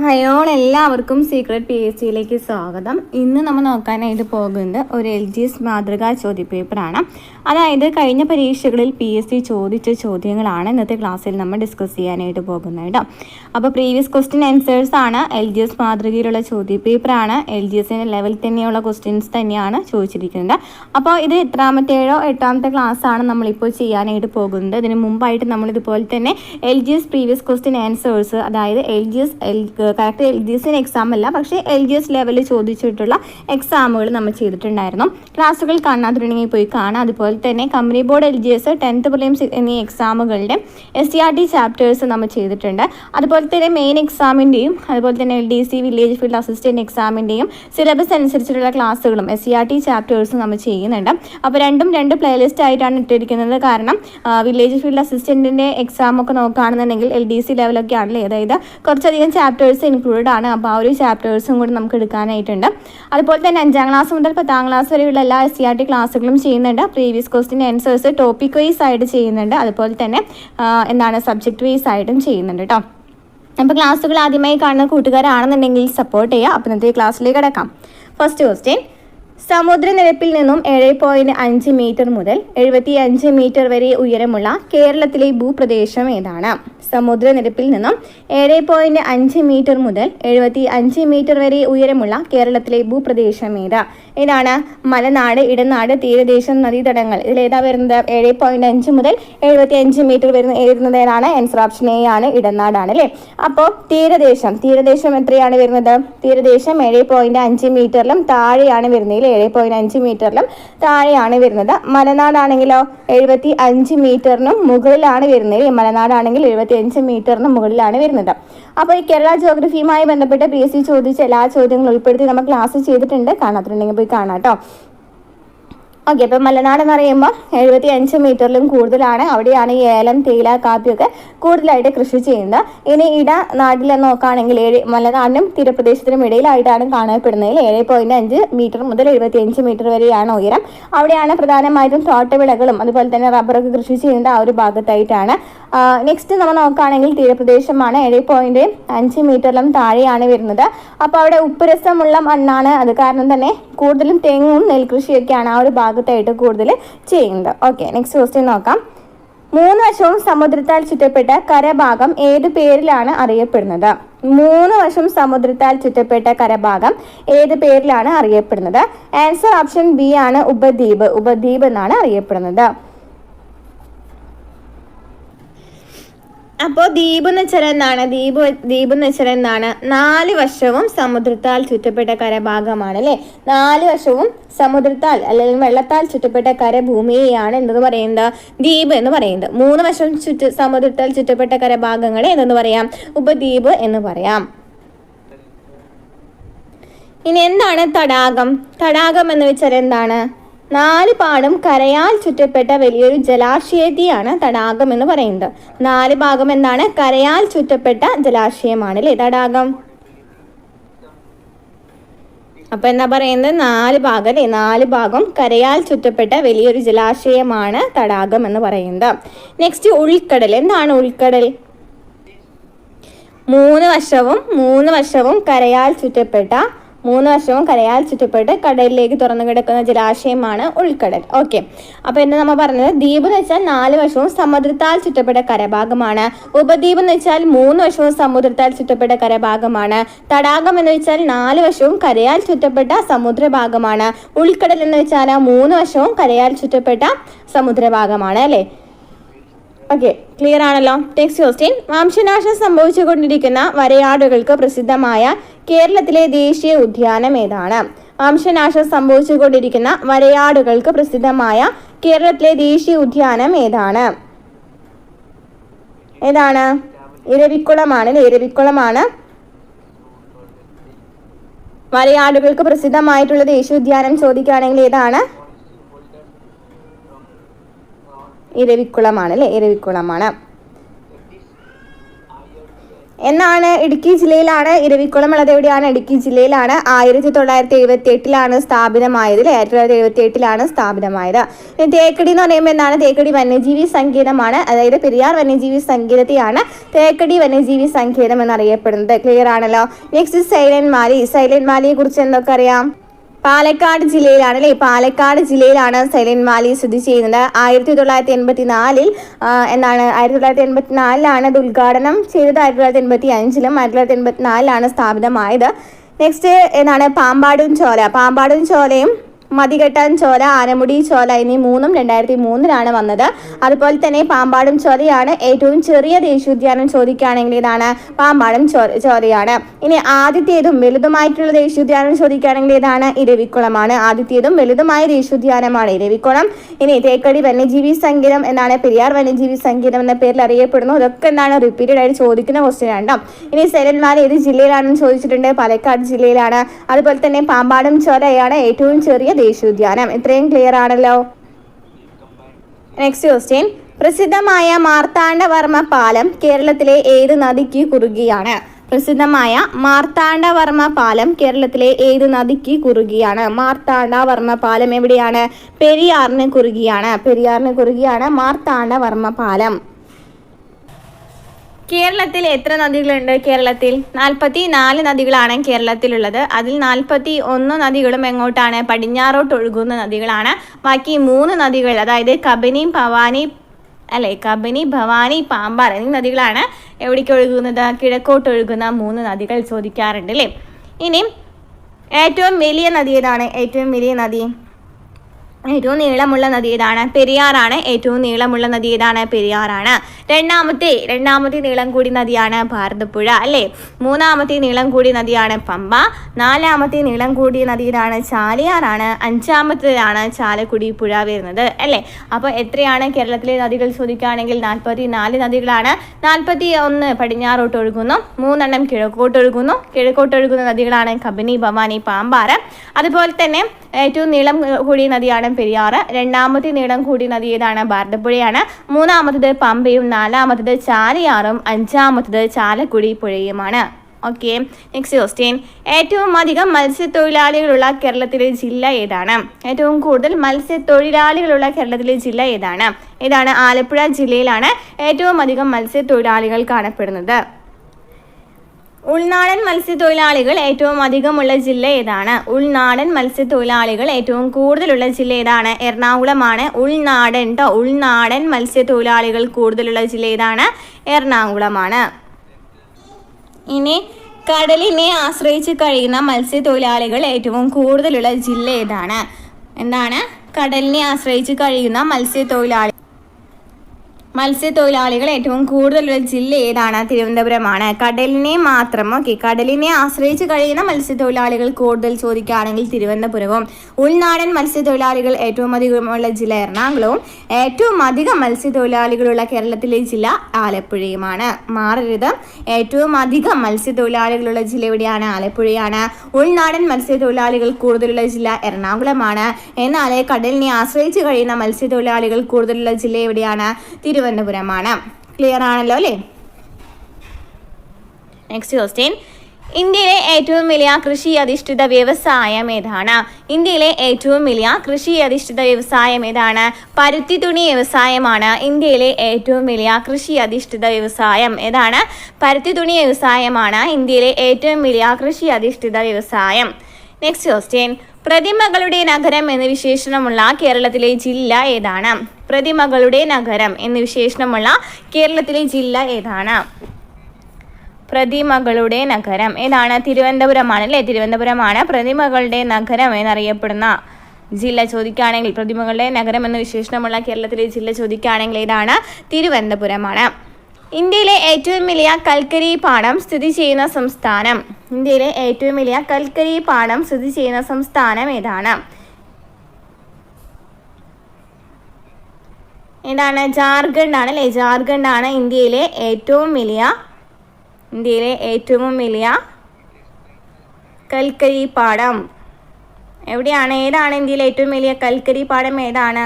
ഹയോൾ എല്ലാവർക്കും secret P S സിയിലേക്ക് സ്വാഗതം. ഇന്ന് നമ്മൾ നോക്കാനായിട്ട് പോകുന്നത് ഒരു LGS മാതൃകാ ചോദ്യപേപ്പറാണ്. അതായത് കഴിഞ്ഞ പരീക്ഷകളിൽ PSC ചോദിച്ച ചോദ്യങ്ങളാണ് ഇന്നത്തെ ക്ലാസ്സിൽ നമ്മൾ ഡിസ്കസ് ചെയ്യാനായിട്ട് പോകുന്നത് കേട്ടോ. അപ്പോൾ പ്രീവിയസ് ക്വസ്റ്റ്യൻ ആൻസേഴ്സ് ആണ്. LGS മാതൃകയിലുള്ള ചോദ്യപേപ്പറാണ്. LGSന്റെ ലെവൽ തന്നെയുള്ള ക്വസ്റ്റ്യൻസ് തന്നെയാണ് ചോദിച്ചിരിക്കുന്നത്. അപ്പോൾ ഇത് എത്രാമത്തേഴോ എട്ടാമത്തെ ക്ലാസ് ആണ് നമ്മളിപ്പോൾ ചെയ്യാനായിട്ട് പോകുന്നത്. ഇതിന് മുമ്പായിട്ട് നമ്മൾ ഇതുപോലെ തന്നെ LGS പ്രീവിയസ് ക്വസ്റ്റ്യൻ ആൻസേഴ്സ്, അതായത് കറക്റ്റ് LGSന് എക്സാം അല്ല, പക്ഷേ LGS ലെവലിൽ ചോദിച്ചിട്ടുള്ള എക്സാമുകൾ നമ്മൾ ചെയ്തിട്ടുണ്ടായിരുന്നു. ക്ലാസ്സുകൾ കാണാതിരുന്നെങ്കിൽ പോയി കാണാം. അതുപോലെ തന്നെ company board LGS 10th prelims എന്നീ എക്സാമുകളുടെ SCRT ചാപ്റ്റേഴ്സ് നമ്മൾ ചെയ്തിട്ടുണ്ട്. അതുപോലെ തന്നെ മെയിൻ എക്സാമിൻ്റെയും അതുപോലെ തന്നെ LDC വില്ലേജ് ഫീൽഡ് അസിസ്റ്റൻറ്റ് എക്സാമിൻ്റെയും സിലബസ് അനുസരിച്ചിട്ടുള്ള ക്ലാസ്സുകളും SCRT ചാപ്റ്റേഴ്സും നമ്മൾ ചെയ്യുന്നുണ്ട്. അപ്പോൾ രണ്ട് പ്ലേലിസ്റ്റ് ആയിട്ടാണ് ഇട്ടിരിക്കുന്നത്. കാരണം വില്ലേജ് ഫീൽഡ് അസിസ്റ്റൻറ്റിൻ്റെ എക്സാമൊക്കെ നോക്കുകയാണെന്നുണ്ടെങ്കിൽ LDC ലെവലൊക്കെ ആണല്ലേ, അതായത് കുറച്ചധികം ചാപ്റ്റേഴ്സ് ഇൻക്ലൂഡഡ് ആണ്. അപ്പോൾ ആ ഒരു ചാപ്റ്റേഴ്സും കൂടി നമുക്ക് എടുക്കാനായിട്ടുണ്ട്. അതുപോലെ തന്നെ 5ാം ക്ലാസ് മുതൽ 10ാം ക്ലാസ് വരെയുള്ള എല്ലാ SCRT ക്ലാസ്സുകളും ചെയ്യുന്നുണ്ട്. Previous question answers topic wise ആയിട്ട് ചെയ്യുന്നുണ്ട്. അതുപോലെ തന്നെ സബ്ജക്റ്റ് വൈസ് ആയിട്ടും ചെയ്യുന്നുണ്ട് കേട്ടോ. അപ്പോൾ ക്ലാസ്സുകൾ ആദ്യമായി കാണുന്ന കൂട്ടുകാരാണെന്നുണ്ടെങ്കിൽ സപ്പോർട്ട് ചെയ്യുക. അപ്പോൾ ഇന്നത്തെ ക്ലാസ്സിലേക്ക് കിടക്കാം. ഫസ്റ്റ് ക്വസ്റ്റ്യൻ, സമുദ്രനിരപ്പിൽ നിന്നും 7.5 മീറ്റർ മുതൽ 75 മീറ്റർ വരെ ഉയരമുള്ള കേരളത്തിലെ ഭൂപ്രദേശം ഏതാണ്? സമുദ്രനിരപ്പിൽ നിന്നും 7.5 മീറ്റർ മുതൽ 75 മീറ്റർ വരെ ഉയരമുള്ള കേരളത്തിലെ ഭൂപ്രദേശം ഏതാണ്? മലനാട്, ഇടനാട്, തീരദേശം, നദീതടങ്ങൾ. ഇതിലേതാ വരുന്നത്? 7.5 മുതൽ 75 മീറ്റർ വരുന്നത് ഏതാണ്? ആൻസർ ഓപ്ഷൻ എ ആണ്, ഇടനാടാണ് അല്ലേ. അപ്പോൾ തീരദേശം എത്രയാണ് വരുന്നത്? തീരദേശം 7.5 മീറ്ററിലും താഴെയാണ് വരുന്നത്. 7.5 മീറ്ററിലും താഴെയാണ് വരുന്നത്. മലനാടാണെങ്കിലോ 75 മീറ്ററിനും മുകളിലാണ് വരുന്നത്. മലനാടാണെങ്കിൽ 75 മീറ്ററിനും മുകളിലാണ് വരുന്നത്. അപ്പോൾ ഈ കേരള ജോഗ്രഫിയുമായി ബന്ധപ്പെട്ട് PSC ചോദിച്ച എല്ലാ ചോദ്യങ്ങളും ഉൾപ്പെടുത്തി നമ്മൾ ക്ലാസ് ചെയ്തിട്ടുണ്ട്. കാണാത്തിട്ടുണ്ടെങ്കിൽ പോയി കാണാം കേട്ടോ. ഓക്കെ, അപ്പോൾ മലനാട് എന്ന് പറയുമ്പോൾ 75 മീറ്ററിലും കൂടുതലാണ്. അവിടെയാണ് ഈ ഏലം, തേയില, കാപ്പിയൊക്കെ കൂടുതലായിട്ട് കൃഷി ചെയ്യുന്നത്. ഇനി ഇടനാട്ടിൽ നോക്കുകയാണെങ്കിൽ മലനാടിനും തീരപ്രദേശത്തിനും ഇടയിലായിട്ടാണ് കാണപ്പെടുന്നത്. 7.5 മീറ്റർ മുതൽ 75 മീറ്റർ വരെയാണ് ഉയരം. അവിടെയാണ് പ്രധാനമായിട്ടും തോട്ടവിളകളും അതുപോലെ തന്നെ റബ്ബറൊക്കെ കൃഷി ചെയ്യുന്നത് ആ ഒരു ഭാഗത്തായിട്ടാണ്. നെക്സ്റ്റ് നമ്മൾ നോക്കുകയാണെങ്കിൽ തീരപ്രദേശമാണ്. 7.5 മീറ്ററിലും താഴെയാണ് വരുന്നത്. അപ്പോൾ അവിടെ ഉപ്പുരസമുള്ള മണ്ണാണ്. അത് കാരണം തന്നെ കൂടുതലും തെങ്ങും നെൽകൃഷിയൊക്കെയാണ് ആ ഒരു ഭാഗത്തായിട്ട് കൂടുതൽ ചെയ്യുന്നത്. ഓക്കെ, നെക്സ്റ്റ് ക്വസ്റ്റ്യൻ നോക്കാം. 3 വശവും സമുദ്രത്താൽ ചുറ്റപ്പെട്ട കരഭാഗം ഏത് പേരിലാണ് അറിയപ്പെടുന്നത്? 3 വശം സമുദ്രത്താൽ ചുറ്റപ്പെട്ട കരഭാഗം ഏത് പേരിലാണ് അറിയപ്പെടുന്നത്? ആൻസർ ഓപ്ഷൻ ബി ആണ്, ഉപദ്വീപ് എന്നാണ് അറിയപ്പെടുന്നത്. അപ്പോൾ ദ്വീപ് എന്ന് വെച്ചാൽ എന്താണ്? ദ്വീപ് എന്ന് വെച്ചാൽ എന്താണ്? 4 വശവും സമുദ്രത്താൽ ചുറ്റപ്പെട്ട കരഭാഗമാണ് അല്ലേ. 4 വശവും സമുദ്രത്താൽ അല്ലെങ്കിൽ വെള്ളത്താൽ ചുറ്റപ്പെട്ട കരഭൂമിയെയാണ് എന്തെന്ന് പറയുന്നത്? ദ്വീപ് എന്ന് പറയുന്നത്. 3 വശം സമുദ്രത്താൽ ചുറ്റപ്പെട്ട കരഭാഗങ്ങളെ എന്തെന്ന് പറയാം? ഉപദ്വീപ് എന്ന് പറയാം. ഇനി എന്താണ് തടാകം? തടാകം എന്ന് വെച്ചാൽ എന്താണ്? 4 പാടും കരയാൽ ചുറ്റപ്പെട്ട വലിയൊരു ജലാശയത്തെയാണ് തടാകം എന്ന് പറയുന്നത്. 4 ഭാഗം എന്താണ്? കരയാൽ ചുറ്റപ്പെട്ട ജലാശയമാണ് അല്ലേ തടാകം. അപ്പൊ എന്താ പറയുന്നത്? 4 ഭാഗം അല്ലേ. 4 ഭാഗം കരയാൽ ചുറ്റപ്പെട്ട വലിയൊരു ജലാശയമാണ് തടാകം എന്ന് പറയുന്നത്. നെക്സ്റ്റ് ഉൾക്കടൽ. എന്താണ് ഉൾക്കടൽ? 3 വശവും കരയാൽ ചുറ്റപ്പെട്ട് കടലിലേക്ക് തുറന്നു കിടക്കുന്ന ജലാശയമാണ് ഉൾക്കടൽ. ഓക്കെ, അപ്പോൾ എന്താ നമ്മൾ പറഞ്ഞത്? ദ്വീപ് എന്ന് വെച്ചാൽ 4 വശവും സമുദ്രത്താൽ ചുറ്റപ്പെട്ട കരഭാഗമാണ്. ഉപദ്വീപ് എന്ന് വെച്ചാൽ 3 വശവും സമുദ്രത്താൽ ചുറ്റപ്പെട്ട കരഭാഗമാണ്. തടാകം എന്ന് വെച്ചാൽ 4 വശവും കരയാൽ ചുറ്റപ്പെട്ട സമുദ്രഭാഗമാണ്. ഉൾക്കടൽ എന്ന് വെച്ചാൽ 3 വശവും കരയാൽ ചുറ്റപ്പെട്ട സമുദ്രഭാഗമാണ് അല്ലേ. ഓക്കെ, ക്ലിയർ ആണല്ലോ. നെക്സ്റ്റ് ക്വസ്റ്റ്യൻ, വംശനാശം സംഭവിച്ചുകൊണ്ടിരിക്കുന്ന വരയാടുകൾക്ക് പ്രസിദ്ധമായ കേരളത്തിലെ ദേശീയ ഉദ്യാനം ഏതാണ്? വംശനാശം സംഭവിച്ചുകൊണ്ടിരിക്കുന്ന വരയാടുകൾക്ക് പ്രസിദ്ധമായ കേരളത്തിലെ ദേശീയ ഉദ്യാനം ഏതാണ്? ഇരവിക്കുളമാണ്. ഇരവിക്കുളമാണ് വരയാടുകൾക്ക് പ്രസിദ്ധമായിട്ടുള്ള ദേശീയ ഉദ്യാനം. ചോദിക്കുകയാണെങ്കിൽ ഏതാണ്? ഇരവിക്കുളമാണ് അല്ലേ. ഇരവിക്കുളമാണ്. എന്നാണ് ഇടുക്കി ജില്ലയിലാണ് ഇരവിക്കുളം ഉള്ളത്. എവിടെയാണ്? ഇടുക്കി ജില്ലയിലാണ്. 1978 സ്ഥാപിതമായത്. 1978 സ്ഥാപിതമായത്. തേക്കടി എന്ന് പറയുമ്പോൾ എന്താണ്? തേക്കടി വന്യജീവി സങ്കേതമാണ്. അതായത് പെരിയാർ വന്യജീവി സങ്കേതത്തെയാണ് തേക്കടി വന്യജീവി സങ്കേതം എന്നറിയപ്പെടുന്നത്. ക്ലിയർ ആണല്ലോ. Next silent Valley. സൈലന്റ് വാലിയെ കുറിച്ച് എന്തൊക്കെ അറിയാം? പാലക്കാട് ജില്ലയിലാണ് അല്ലേ? പാലക്കാട് ജില്ലയിലാണ് സൈലന്റ് വാലി സ്ഥിതി ചെയ്യുന്നത്. 1984 എന്താണ്? 1984 ഇത് ഉദ്ഘാടനം ചെയ്തത്. 1985 1984 സ്ഥാപിതമായത്. നെക്സ്റ്റ് എന്താണ്? പാമ്പാടും ചോല. പാമ്പാടും ചോലയും മതികെട്ടാൻ ചോല, ആനമുടി ചോല എന്നീ മൂന്നും 2003 വന്നത്. അതുപോലെ തന്നെ പാമ്പാടും ചോലയാണ് ഏറ്റവും ചെറിയ ദേശീയോദ്യാനം ചോദിക്കുകയാണെങ്കിൽ ഏതാണ്? പാമ്പാടും ചോലയാണ്. ഇനി ആദ്യത്തേതും വലുതുമായിട്ടുള്ള ദേശീയോദ്യാനം ചോദിക്കുകയാണെങ്കിൽ ഏതാണ്? ഇരവിക്കുളമാണ്. ആദ്യത്തേതും വലുതുമായ ദേശീയോദ്യാനമാണ് ഇരവിക്കുളം. ഇനി തേക്കടി വന്യജീവി സങ്കേതം എന്നാണ് പെരിയാർ വന്യജീവി സങ്കേതം എന്ന പേരിൽ അറിയപ്പെടുന്നു. ഇതൊക്കെ എന്താണ്? റിപ്പീറ്റഡ് ആയിട്ട് ചോദിക്കുന്ന ക്വസ്റ്റ്യൻ ആണ്. ഇനി സൈലന്റ് വാലി ഏത് ജില്ലയിലാണെന്ന് ചോദിച്ചിട്ടുണ്ട്? പാലക്കാട് ജില്ലയിലാണ്. അതുപോലെ തന്നെ പാമ്പാടും ചോലയാണ് ഏറ്റവും ചെറിയ ദേശീയോദ്യാനം. ഇത്രയും ക്ലിയർ ആണല്ലോ. Next question. പ്രസിദ്ധമായ മാർത്താണ്ഡവർമ്മ പാലം കേരളത്തിലെ ഏത് നദിക്ക് കുറുകിയാണ്? പ്രസിദ്ധമായ മാർത്താണ്ഡവർമ്മ പാലം കേരളത്തിലെ ഏത് നദിക്ക് കുറുകിയാണ്? മാർത്താണ്ഡവർമ്മ പാലം എവിടെയാണ്? പെരിയാറിന് കുറുകിയാണ്. പെരിയാറിന് കുറുകിയാണ് മാർത്താണ്ഡവർമ്മ പാലം. കേരളത്തിൽ എത്ര നദികളുണ്ട്? കേരളത്തിൽ 44 നദികളാണ് കേരളത്തിലുള്ളത്. അതിൽ 41 നദികളും എങ്ങോട്ടാണ്? പടിഞ്ഞാറോട്ട് ഒഴുകുന്ന നദികളാണ്. ബാക്കി 3 നദികൾ, അതായത് കബനി, ഭവാനി, പാമ്പാർ എന്നീ നദികളാണ് എവിടേക്ക് ഒഴുകുന്നത്? കിഴക്കോട്ട് ഒഴുകുന്ന 3 നദികൾ ചോദിക്കാറുണ്ട് അല്ലേ? ഇനി ഏറ്റവും വലിയ നദി ഏതാണ്? ഏറ്റവും വലിയ നദി, ഏറ്റവും നീളമുള്ള നദി ഏതാണ്? പെരിയാറാണ്. ഏറ്റവും നീളമുള്ള നദി ഏതാണ്? പെരിയാറാണ്. രണ്ടാമത്തെ നീളം കൂടി നദിയാണ് ഭാരതപ്പുഴ അല്ലേ? മൂന്നാമത്തെ നീളം കൂടിയ നദിയാണ് പമ്പ. നാലാമത്തെ നീളം കൂടിയ നദി ഏതാണ്? ചാലിയാറാണ്. അഞ്ചാമത്തേതാണ് ചാലക്കുടി പുഴ വരുന്നത് അല്ലേ? അപ്പോൾ എത്രയാണ് കേരളത്തിലെ നദികൾ ചോദിക്കുകയാണെങ്കിൽ 44 നദികളാണ്. 41 പടിഞ്ഞാറോട്ട് ഒഴുകുന്നു, 3 കിഴക്കോട്ട് ഒഴുകുന്നു. കിഴക്കോട്ട് ഒഴുകുന്ന നദികളാണ് കബനി, ഭവാനി, പാമ്പാറ്. അതുപോലെ തന്നെ ഏറ്റവും നീളം കൂടിയ നദിയാണ് പെരിയാർ. രണ്ടാമത്തെ നീളം കൂടിയ നദി ഏതാണ്? ഭാരതപ്പുഴയാണ്. മൂന്നാമത്തത് പമ്പയും, നാലാമത്തത് ചാലിയാറും, അഞ്ചാമത്തത് ചാലക്കുടി പുഴയുമാണ്. ഓക്കെ. Next question. ഏറ്റവും അധികം മത്സ്യത്തൊഴിലാളികളുള്ള കേരളത്തിലെ ജില്ല ഏതാണ്? ഏറ്റവും കൂടുതൽ മത്സ്യത്തൊഴിലാളികളുള്ള കേരളത്തിലെ ജില്ല ഏതാണ്? ഏതാണ്? ആലപ്പുഴ ജില്ലയിലാണ് ഏറ്റവും അധികം മത്സ്യത്തൊഴിലാളികൾ കാണപ്പെടുന്നത്. ഉൾനാടൻ മത്സ്യത്തൊഴിലാളികൾ ഏറ്റവും അധികമുള്ള ജില്ല ഏതാണ്? ഉൾനാടൻ മത്സ്യത്തൊഴിലാളികൾ ഏറ്റവും കൂടുതലുള്ള ജില്ല ഏതാണ്? എറണാകുളമാണ്. ഉൾനാടൻ മത്സ്യത്തൊഴിലാളികൾ കൂടുതലുള്ള ജില്ല ഏതാണ്? എറണാകുളമാണ്. ഇനി കടലിനെ ആശ്രയിച്ച് കഴിയുന്ന മത്സ്യത്തൊഴിലാളികൾ ഏറ്റവും കൂടുതലുള്ള ജില്ല ഏതാണ്? എന്താണ്? കടലിനെ ആശ്രയിച്ച് കഴിയുന്ന മത്സ്യത്തൊഴിലാളികൾ ഏറ്റവും കൂടുതലുള്ള ജില്ല ഏതാണ്? തിരുവനന്തപുരമാണ്. കടലിനെ ആശ്രയിച്ച് കഴിയുന്ന മത്സ്യത്തൊഴിലാളികൾ കൂടുതൽ ചോദിക്കുകയാണെങ്കിൽ തിരുവനന്തപുരവും. ഉൾനാടൻ മത്സ്യത്തൊഴിലാളികൾ ഏറ്റവും അധികമുള്ള ജില്ല എറണാകുളവും. ഏറ്റവും അധികം മത്സ്യത്തൊഴിലാളികളുള്ള കേരളത്തിലെ ജില്ല ആലപ്പുഴയുമാണ്. മാറരുത്. ഏറ്റവും അധികം മത്സ്യത്തൊഴിലാളികളുള്ള ജില്ല എവിടെയാണ്? ആലപ്പുഴയാണ്. ഉൾനാടൻ മത്സ്യത്തൊഴിലാളികൾ കൂടുതലുള്ള ജില്ല എറണാകുളമാണ്. എന്നാൽ കടലിനെ ആശ്രയിച്ച് കഴിയുന്ന മത്സ്യത്തൊഴിലാളികൾ കൂടുതലുള്ള ജില്ല എവിടെയാണ്? തിരുവനന്തപുരമാണ്. ക്ലിയർ ആണല്ലോ അല്ലേ? Next question. ഇന്ത്യയിലെ ഏറ്റവും വലിയ കൃഷി അധിഷ്ഠിത വ്യവസായം ഏതാണ്? ഇന്ത്യയിലെ ഏറ്റവും വലിയ കൃഷി അധിഷ്ഠിത വ്യവസായം ഏതാണ്? പരുത്തി തുണി വ്യവസായമാണ് ഇന്ത്യയിലെ ഏറ്റവും വലിയ കൃഷി അധിഷ്ഠിത വ്യവസായം. ഏതാണ്? പരുത്തി തുണി വ്യവസായമാണ് ഇന്ത്യയിലെ ഏറ്റവും വലിയ കൃഷി അധിഷ്ഠിത വ്യവസായം. Next question. പ്രതിമകളുടെ നഗരം എന്ന് വിശേഷണമുള്ള കേരളത്തിലെ ജില്ല ഏതാണ്? പ്രതിമകളുടെ നഗരം എന്ന് വിശേഷണമുള്ള കേരളത്തിലെ ജില്ല ഏതാണ്? പ്രതിമകളുടെ നഗരം ഏതാണ്? തിരുവനന്തപുരമാണ് അല്ലേ? തിരുവനന്തപുരമാണ് പ്രതിമകളുടെ നഗരം എന്നറിയപ്പെടുന്ന ജില്ല ചോദിക്കുകയാണെങ്കിൽ, പ്രതിമകളുടെ നഗരം എന്ന വിശേഷണമുള്ള കേരളത്തിലെ ജില്ല ചോദിക്കുകയാണെങ്കിൽ ഏതാണ്? തിരുവനന്തപുരമാണ്. ഇന്ത്യയിലെ ഏറ്റവും വലിയ കൽക്കരി പാടം സ്ഥിതി ചെയ്യുന്ന സംസ്ഥാനം? ഇന്ത്യയിലെ ഏറ്റവും വലിയ കൽക്കരി പാടം സ്ഥിതി ചെയ്യുന്ന സംസ്ഥാനം ഏതാണ്? ഏതാണ്? ജാർഖണ്ഡ് ആണ് അല്ലേ? ജാർഖണ്ഡ് ആണ് ഇന്ത്യയിലെ ഏറ്റവും വലിയ കൽക്കരി പാടം. എവിടെയാണ്? ഏതാണ് ഇന്ത്യയിലെ ഏറ്റവും വലിയ കൽക്കരി പാടം? ഏതാണ്?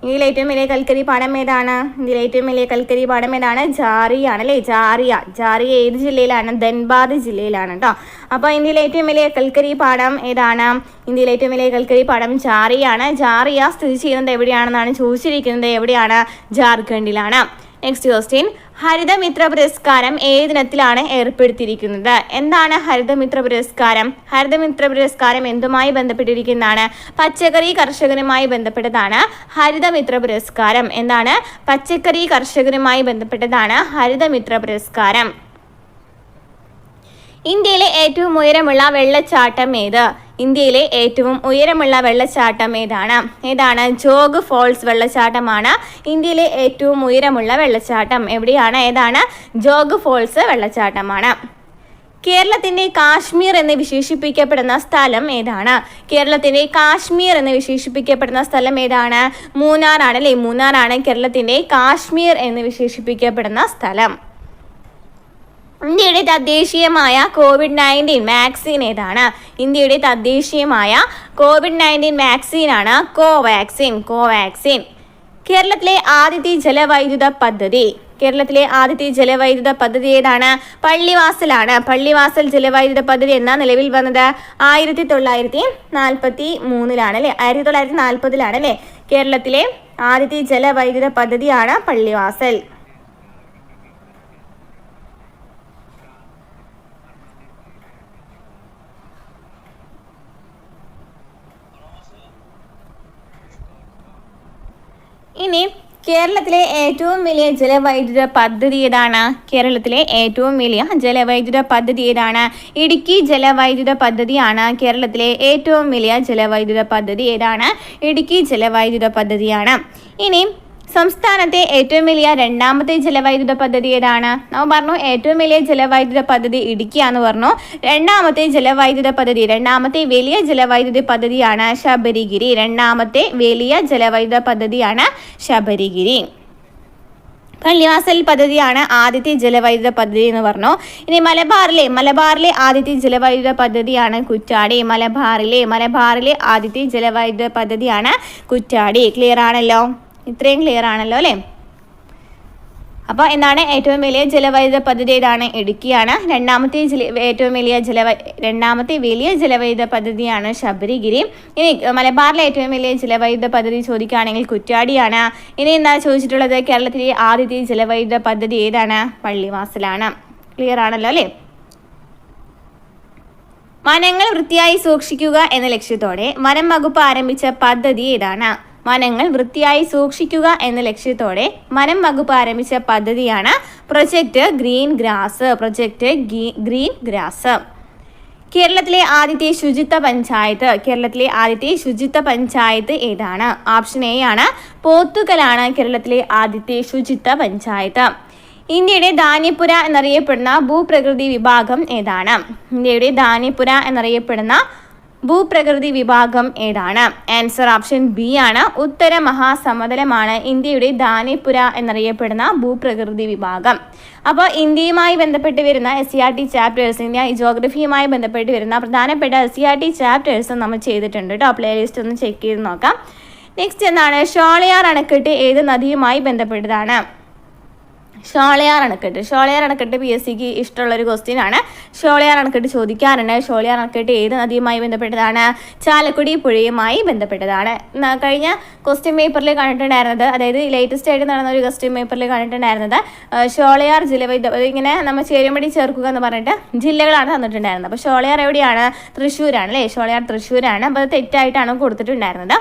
ഇന്ത്യയിലെ ഏറ്റവും വലിയ കൽക്കരി പാടം ഏതാണ്? ഇന്ത്യയിലെ ഏറ്റവും വലിയ കൽക്കരി പാടം ഏതാണ്? ജാറിയാണ് അല്ലേ. ജാറിയ ഏത് ജില്ലയിലാണ്? ധൻബാദ് ജില്ലയിലാണ് കേട്ടോ. അപ്പോൾ ഇന്ത്യയിലെ ഏറ്റവും വലിയ കൽക്കരി പാടം ഏതാണ്? ഇന്ത്യയിലെ ഏറ്റവും വലിയ കൽക്കരി പാടം ജാറിയാണ്. ജാറിയ സ്ഥിതി ചെയ്യുന്നത് എവിടെയാണെന്നാണ് ചോദിച്ചിരിക്കുന്നത്. എവിടെയാണ്? ജാർഖണ്ഡിലാണ്. നെക്സ്റ്റ് ക്വസ്റ്റ്യൻ, ഹരിതമിത്ര പുരസ്കാരം ഏതിനത്തിലാണ് ഏർപ്പെടുത്തിയിരിക്കുന്നത്? എന്താണ് ഹരിതമിത്ര പുരസ്കാരം? ഹരിതമിത്ര പുരസ്കാരം എന്തുമായി ബന്ധപ്പെട്ടിരിക്കുന്നതാണ്? പച്ചക്കറി കർഷകരുമായി ബന്ധപ്പെട്ടതാണ് ഹരിതമിത്ര പുരസ്കാരം. എന്താണ്? പച്ചക്കറി കർഷകരുമായി ബന്ധപ്പെട്ടതാണ് ഹരിതമിത്ര പുരസ്കാരം. ഇന്ത്യയിലെ ഏറ്റവും ഉയരമുള്ള വെള്ളച്ചാട്ടം ഏത്? ഇന്ത്യയിലെ ഏറ്റവും ഉയരമുള്ള വെള്ളച്ചാട്ടം ഏതാണ്? ജോഗ് ഫോൾസ് വെള്ളച്ചാട്ടമാണ് ഇന്ത്യയിലെ ഏറ്റവും ഉയരമുള്ള വെള്ളച്ചാട്ടം. എവിടെയാണ്? ഏതാണ്? ജോഗ് ഫോൾസ് വെള്ളച്ചാട്ടമാണ്. കേരളത്തിന്റെ കാശ്മീർ എന്ന് വിശേഷിപ്പിക്കപ്പെടുന്ന സ്ഥലം ഏതാണ്? കേരളത്തിന്റെ കാശ്മീർ എന്ന് വിശേഷിപ്പിക്കപ്പെടുന്ന സ്ഥലം ഏതാണ്? മൂന്നാറാണ് അല്ലേ. മൂന്നാറാണ് കേരളത്തിന്റെ കാശ്മീർ എന്ന് വിശേഷിപ്പിക്കപ്പെടുന്ന സ്ഥലം. ഇന്ത്യയുടെ തദ്ദേശീയമായ കോവിഡ്-19 വാക്സിൻ ഏതാണ്? ഇന്ത്യയുടെ തദ്ദേശീയമായ കോവിഡ്-19 വാക്സിനാണ് കോവാക്സിൻ. കേരളത്തിലെ ആദ്യത്തെ ജലവൈദ്യുത പദ്ധതി ഏതാണ്? പള്ളിവാസലാണ്. പള്ളിവാസൽ ജലവൈദ്യുത പദ്ധതി എന്നാ നിലവിൽ വന്നത്? 1943 അല്ലേ. 1940 അല്ലേ. കേരളത്തിലെ ആദ്യത്തെ ജലവൈദ്യുത പദ്ധതിയാണ് പള്ളിവാസൽ. ഇനി കേരളത്തിലെ ഏറ്റവും വലിയ ജലവൈദ്യുത പദ്ധതി ഏതാണ്? കേരളത്തിലെ ഏറ്റവും വലിയ ജലവൈദ്യുത പദ്ധതി ഏതാണ്? ഇടുക്കി ജലവൈദ്യുത പദ്ധതിയാണ്. കേരളത്തിലെ ഏറ്റവും വലിയ ജലവൈദ്യുത പദ്ധതി ഏതാണ്? ഇടുക്കി ജലവൈദ്യുത പദ്ധതിയാണ്. ഇനി സംസ്ഥാനത്തെ ഏറ്റവും വലിയ രണ്ടാമത്തെ ജലവൈദ്യുത പദ്ധതി ഏതാണ്? നമ്മൾ പറഞ്ഞു ഏറ്റവും വലിയ ജലവൈദ്യുത പദ്ധതി ഇടുക്കിയാന്ന് പറഞ്ഞു. രണ്ടാമത്തെ വലിയ ജലവൈദ്യുത പദ്ധതിയാണ് ശബരിഗിരി. രണ്ടാമത്തെ വലിയ ജലവൈദ്യുത പദ്ധതിയാണ് ശബരിഗിരി. പള്ളിവാസൽ പദ്ധതിയാണ് ആദ്യത്തെ ജലവൈദ്യുത പദ്ധതി എന്ന് പറഞ്ഞു. ഇനി മലബാറിലെ ആദ്യത്തെ ജലവൈദ്യുത പദ്ധതിയാണ് കുറ്റ്യാടി. മലബാറിലെ ആദ്യത്തെ ജലവൈദ്യുത പദ്ധതിയാണ് കുറ്റ്യാടി. ക്ലിയർ ആണല്ലോ? ഇത്രയും ക്ലിയർ ആണല്ലോ അല്ലേ. അപ്പോൾ എന്താണ്? ഏറ്റവും വലിയ ജലവൈദ്യുത പദ്ധതി ഏതാണ്? ഇടുക്കിയാണ്. രണ്ടാമത്തെ വലിയ ജലവൈദ്യുത പദ്ധതിയാണ് ശബരിഗിരി. ഇനി മലബാറിലെ ഏറ്റവും വലിയ ജലവൈദ്യുത പദ്ധതി ചോദിക്കുകയാണെങ്കിൽ കുറ്റ്യാടിയാണ്. ഇനി എന്താ ചോദിച്ചിട്ടുള്ളത്? കേരളത്തിലെ ആദ്യത്തെ ജലവൈദ്യുത പദ്ധതി ഏതാണ്? പള്ളിവാസലാണ്. ക്ലിയർ ആണല്ലോ അല്ലേ. വനങ്ങൾ വൃത്തിയായി സൂക്ഷിക്കുക എന്ന ലക്ഷ്യത്തോടെ വനം വകുപ്പ് ആരംഭിച്ച പദ്ധതി ഏതാണ്? വനങ്ങൾ വൃത്തിയായി സൂക്ഷിക്കുക എന്ന ലക്ഷ്യത്തോടെ വനം വകുപ്പ് ആരംഭിച്ച പദ്ധതിയാണ് പ്രൊജക്ട് ഗ്രീൻ ഗ്രാസ്. കേരളത്തിലെ ആദ്യത്തെ ശുചിത്വ പഞ്ചായത്ത് ഏതാണ്? ഓപ്ഷൻ എ ആണ് പോത്തുകലാണ് കേരളത്തിലെ ആദ്യത്തെ ശുചിത്വ പഞ്ചായത്ത്. ഇന്ത്യയുടെ ധാന്യപ്പുര എന്നറിയപ്പെടുന്ന ഭൂപ്രകൃതി വിഭാഗം ഏതാണ്? ഇന്ത്യയുടെ ധാന്യപ്പുര എന്നറിയപ്പെടുന്ന ഭൂപ്രകൃതി വിഭാഗം ഏതാണ്? ആൻസർ ഓപ്ഷൻ ബി ആണ്. ഉത്തര മഹാസമതലമാണ് ഇന്ത്യയുടെ ധാന്യപ്പുര എന്നറിയപ്പെടുന്ന ഭൂപ്രകൃതി വിഭാഗം. അപ്പോൾ ഇന്ത്യയുമായി ബന്ധപ്പെട്ട് വരുന്ന SCERT ചാപ്റ്റേഴ്സ്, ഇന്ത്യ ജോഗ്രഫിയുമായി ബന്ധപ്പെട്ട് വരുന്ന പ്രധാനപ്പെട്ട SCERT ചാപ്റ്റേഴ്സ് നമ്മൾ ചെയ്തിട്ടുണ്ട് കേട്ടോ. പ്ലേലിസ്റ്റ് ഒന്ന് ചെക്ക് ചെയ്ത് നോക്കാം. നെക്സ്റ്റ് എന്താണ്? ഷോളയാർ അണക്കെട്ട് ഏത് നദിയുമായി ബന്ധപ്പെട്ടതാണ്? ഷോളയാർ അണക്കെട്ട് PSCക്ക് ഇഷ്ടമുള്ളൊരു ക്വസ്റ്റ്യൻ ആണ്. ഷോളയാർ അണക്കെട്ട് ചോദിക്കാറുണ്ട്. ഷോളയാർ അണക്കെട്ട് ഏത് നദിയുമായി ബന്ധപ്പെട്ടതാണ്? ചാലക്കുടി പുഴയുമായി ബന്ധപ്പെട്ടതാണ്. കഴിഞ്ഞ ക്വസ്റ്റ്യൻ പേപ്പറിൽ കണ്ടിട്ടുണ്ടായിരുന്നത്, അതായത് ലേറ്റസ്റ്റ് ആയിട്ട് നടന്ന ഒരു ക്വസ്റ്റ്യൻ പേപ്പറിൽ കണ്ടിട്ടുണ്ടായിരുന്നത് ഷോളയാർ ജലവൈദ്യുത, ഇങ്ങനെ നമ്മൾ ചേരുംപടി ചേർക്കുക എന്ന് പറഞ്ഞിട്ട് ജില്ലകളാണ് തന്നിട്ടുണ്ടായിരുന്നത്. അപ്പോൾ ഷോളയാർ എവിടെയാണ്? തൃശ്ശൂരാണ് അല്ലേ. ഷോളയാർ തൃശ്ശൂരാണ്. അപ്പോൾ അത് തെറ്റായിട്ടാണ് കൊടുത്തിട്ടുണ്ടായിരുന്നത്.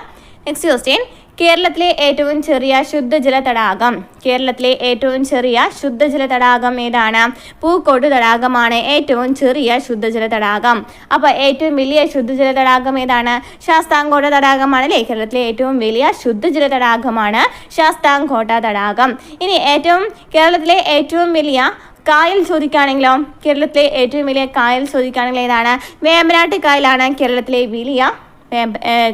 നെക്സ്റ്റ് ക്വസ്റ്റ്യൻ, കേരളത്തിലെ ഏറ്റവും ചെറിയ ശുദ്ധജല തടാകം ഏതാണ്? പൂക്കോട് തടാകമാണ് ഏറ്റവും ചെറിയ ശുദ്ധജല തടാകം. അപ്പോൾ ഏറ്റവും വലിയ ശുദ്ധജല തടാകം ഏതാണ്? ശാസ്താംകോട്ട തടാകമാണ് അല്ലേ. കേരളത്തിലെ ഏറ്റവും വലിയ ശുദ്ധജല തടാകമാണ് ശാസ്താംകോട്ട തടാകം. ഇനി കേരളത്തിലെ ഏറ്റവും വലിയ കായൽ ചോദിക്കുകയാണെങ്കിലോ? കേരളത്തിലെ ഏറ്റവും വലിയ കായൽ ചോദിക്കുകയാണെങ്കിൽ ഏതാണ്? വേമ്പനാട്ട് കായലാണ് കേരളത്തിലെ വലിയ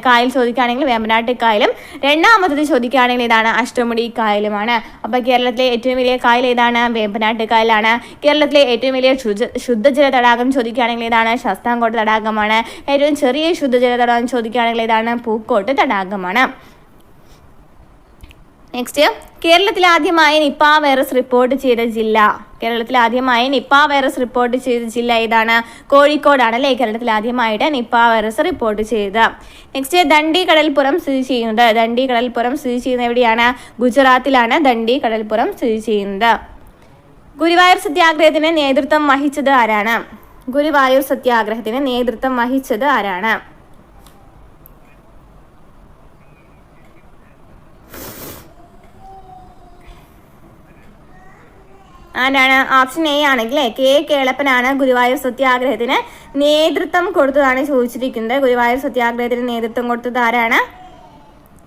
കായൽ ചോദിക്കുകയാണെങ്കിൽ വേമ്പനാട്ട് കായലും. രണ്ടാമത്തത് ചോദിക്കുകയാണെങ്കിൽ ഏതാണ്? അഷ്ടമുടി കായലുമാണ്. അപ്പോൾ കേരളത്തിലെ ഏറ്റവും വലിയ കായൽ ഏതാണ്? വേമ്പനാട്ട് കായലാണ്. കേരളത്തിലെ ഏറ്റവും വലിയ ശുദ്ധജല തടാകം ചോദിക്കുകയാണെങ്കിൽ ഏതാണ്? ശാസ്താംകോട്ട തടാകമാണ്. ഏറ്റവും ചെറിയ ശുദ്ധജല തടാകം ചോദിക്കുകയാണെങ്കിൽ ഏതാണ്? പൂക്കോട്ട് തടാകമാണ്. നെക്സ്റ്റ്, കേരളത്തിൽ ആദ്യമായി നിപ്പ വൈറസ് റിപ്പോർട്ട് ചെയ്ത ജില്ല. കേരളത്തിൽ ആദ്യമായി നിപ്പ വൈറസ് റിപ്പോർട്ട് ചെയ്ത ജില്ല ഏതാണ്? കോഴിക്കോടാണ് അല്ലേ കേരളത്തിൽ ആദ്യമായിട്ട് നിപ്പ വൈറസ് റിപ്പോർട്ട് ചെയ്തത്. നെക്സ്റ്റ്, ദണ്ഡി കടൽപ്പുറം സ്ഥിതി ചെയ്യുന്നത്. ദണ്ഡി കടൽപ്പുറം സ്ഥിതി ചെയ്യുന്നത് എവിടെയാണ്? ഗുജറാത്തിലാണ് ദണ്ഡി കടൽപ്പുറം സ്ഥിതി ചെയ്യുന്നത്. ഗുരുവായൂർ സത്യാഗ്രഹത്തിന് നേതൃത്വം വഹിച്ചത് ആരാണ്? ഗുരുവായൂർ സത്യാഗ്രഹത്തിന് നേതൃത്വം വഹിച്ചത് ആരാണ്? ആരാണ്? ഓപ്ഷൻ എ ആണെങ്കിൽ കെ കേളപ്പനാണ് ഗുരുവായൂർ സത്യാഗ്രഹത്തിന് നേതൃത്വം കൊടുത്തതാണ് ചോദിച്ചിരിക്കുന്നത്. ഗുരുവായൂർ സത്യാഗ്രഹത്തിന് നേതൃത്വം കൊടുത്തത് ആരാണ്?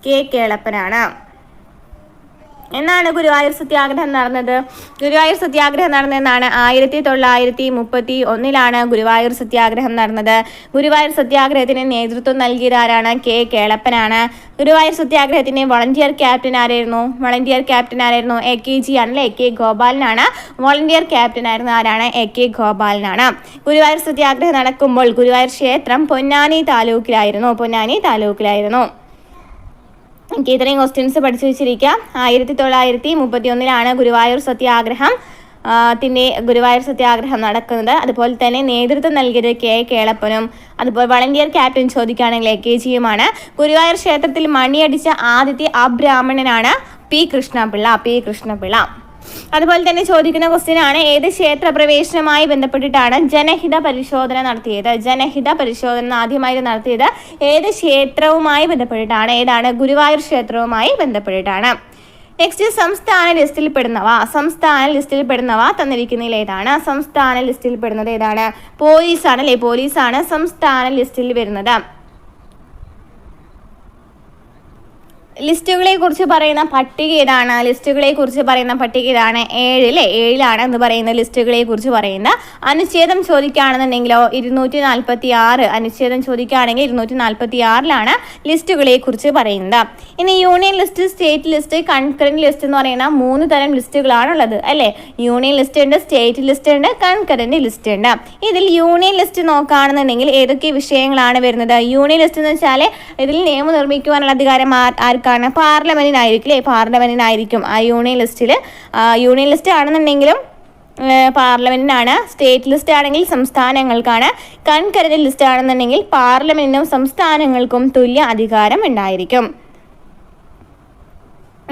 കെ കേളപ്പനാണ്. എന്നാണ് ഗുരുവായൂർ സത്യാഗ്രഹം നടന്നത്? ഗുരുവായൂർ സത്യാഗ്രഹം നടന്നതെന്നാണ് 1931 ഗുരുവായൂർ സത്യാഗ്രഹം നടന്നത്. ഗുരുവായൂർ സത്യാഗ്രഹത്തിന് നേതൃത്വം നൽകിയത് ആരാണ്? കെ കേളപ്പനാണ്. ഗുരുവായൂർ സത്യാഗ്രഹത്തിന്റെ വളണ്ടിയർ ക്യാപ്റ്റൻ ആരായിരുന്നു? എ കെ ജി ആണല്ലേ, എ കെ ഗോപാലനാണ് വോളണ്ടിയർ ക്യാപ്റ്റൻ ആയിരുന്ന ആരാണ്? A K ഗോപാലനാണ്. ഗുരുവായൂർ സത്യാഗ്രഹം നടക്കുമ്പോൾ ഗുരുവായൂർ ക്ഷേത്രം പൊന്നാനി താലൂക്കിലായിരുന്നു. എനിക്ക് ഇത്രയും ക്വസ്റ്റ്യൻസ് പഠിച്ചു വെച്ചിരിക്കാം. 1931 ഗുരുവായൂർ സത്യാഗ്രഹം നടക്കുന്നത്. അതുപോലെ തന്നെ നേതൃത്വം നൽകിയത് കെ കേളപ്പനും അതുപോലെ വളണ്ടിയർ ക്യാപ്റ്റൻ ചോദിക്കുകയാണെങ്കിൽ എ കെ ജിയുമാണ്. ഗുരുവായൂർ ക്ഷേത്രത്തിൽ മണിയടിച്ച ആദ്യത്തെ അബ്രാഹ്മണനാണ് പി കൃഷ്ണപിള്ള. അതുപോലെ തന്നെ ചോദിക്കുന്ന ക്വസ്റ്റ്യൻ ആണ്, ഏത് ക്ഷേത്ര പ്രവേശനവുമായി ബന്ധപ്പെട്ടിട്ടാണ് ജനഹിത പരിശോധന ആദ്യമായി നടത്തിയത്? ഏത് ക്ഷേത്രവുമായി ബന്ധപ്പെട്ടിട്ടാണ്? ഏതാണ്? ഗുരുവായൂർ ക്ഷേത്രവുമായി ബന്ധപ്പെട്ടിട്ടാണ്. നെക്സ്റ്റ്, സംസ്ഥാന ലിസ്റ്റിൽ പെടുന്നവ തന്നിരിക്കുന്നതിൽ ഏതാണ്? സംസ്ഥാന ലിസ്റ്റിൽ പെടുന്നത് ഏതാണ്? പോലീസാണ് അല്ലേ, പോലീസാണ് സംസ്ഥാന ലിസ്റ്റിൽ വരുന്നത്. ലിസ്റ്റുകളെ കുറിച്ച് പറയുന്ന പട്ടിക ഏതാണ്? 7 എന്ന് പറയുന്ന ലിസ്റ്റുകളെ കുറിച്ച് പറയുന്ന. അനുച്ഛേദം ചോദിക്കുകയാണെന്നുണ്ടെങ്കിലോ 246, അനുച്ഛേദം ചോദിക്കുകയാണെങ്കിൽ 246 ലിസ്റ്റുകളെ കുറിച്ച് പറയുന്നത്. ഇനി union list, state list, concurrent list എന്ന് പറയുന്ന 3 തരം ലിസ്റ്റുകളാണുള്ളത് അല്ലേ. യൂണിയൻ ലിസ്റ്റ് ഉണ്ട്, സ്റ്റേറ്റ് ലിസ്റ്റ് ഉണ്ട്, കൺകറന്റ് ലിസ്റ്റ് ഉണ്ട്. ഇതിൽ യൂണിയൻ ലിസ്റ്റ് നോക്കുകയാണെന്നുണ്ടെങ്കിൽ ഏതൊക്കെ വിഷയങ്ങളാണ് വരുന്നത്? യൂണിയൻ ലിസ്റ്റ് എന്ന് വെച്ചാൽ ഇതിൽ നിയമം നിർമ്മിക്കുവാനുള്ള അധികാരം പാർലമെന്റിനായിരിക്കും. ആ യൂണിയൻ ലിസ്റ്റ് ആണെന്നുണ്ടെങ്കിലും പാർലമെന്റിനാണ്. സ്റ്റേറ്റ് ലിസ്റ്റ് ആണെങ്കിൽ സംസ്ഥാനങ്ങൾക്കാണ്. കൺകറന്റ് ലിസ്റ്റ് ആണെന്നുണ്ടെങ്കിൽ പാർലമെന്റിനും സംസ്ഥാനങ്ങൾക്കും തുല്യ അധികാരം ഉണ്ടായിരിക്കും.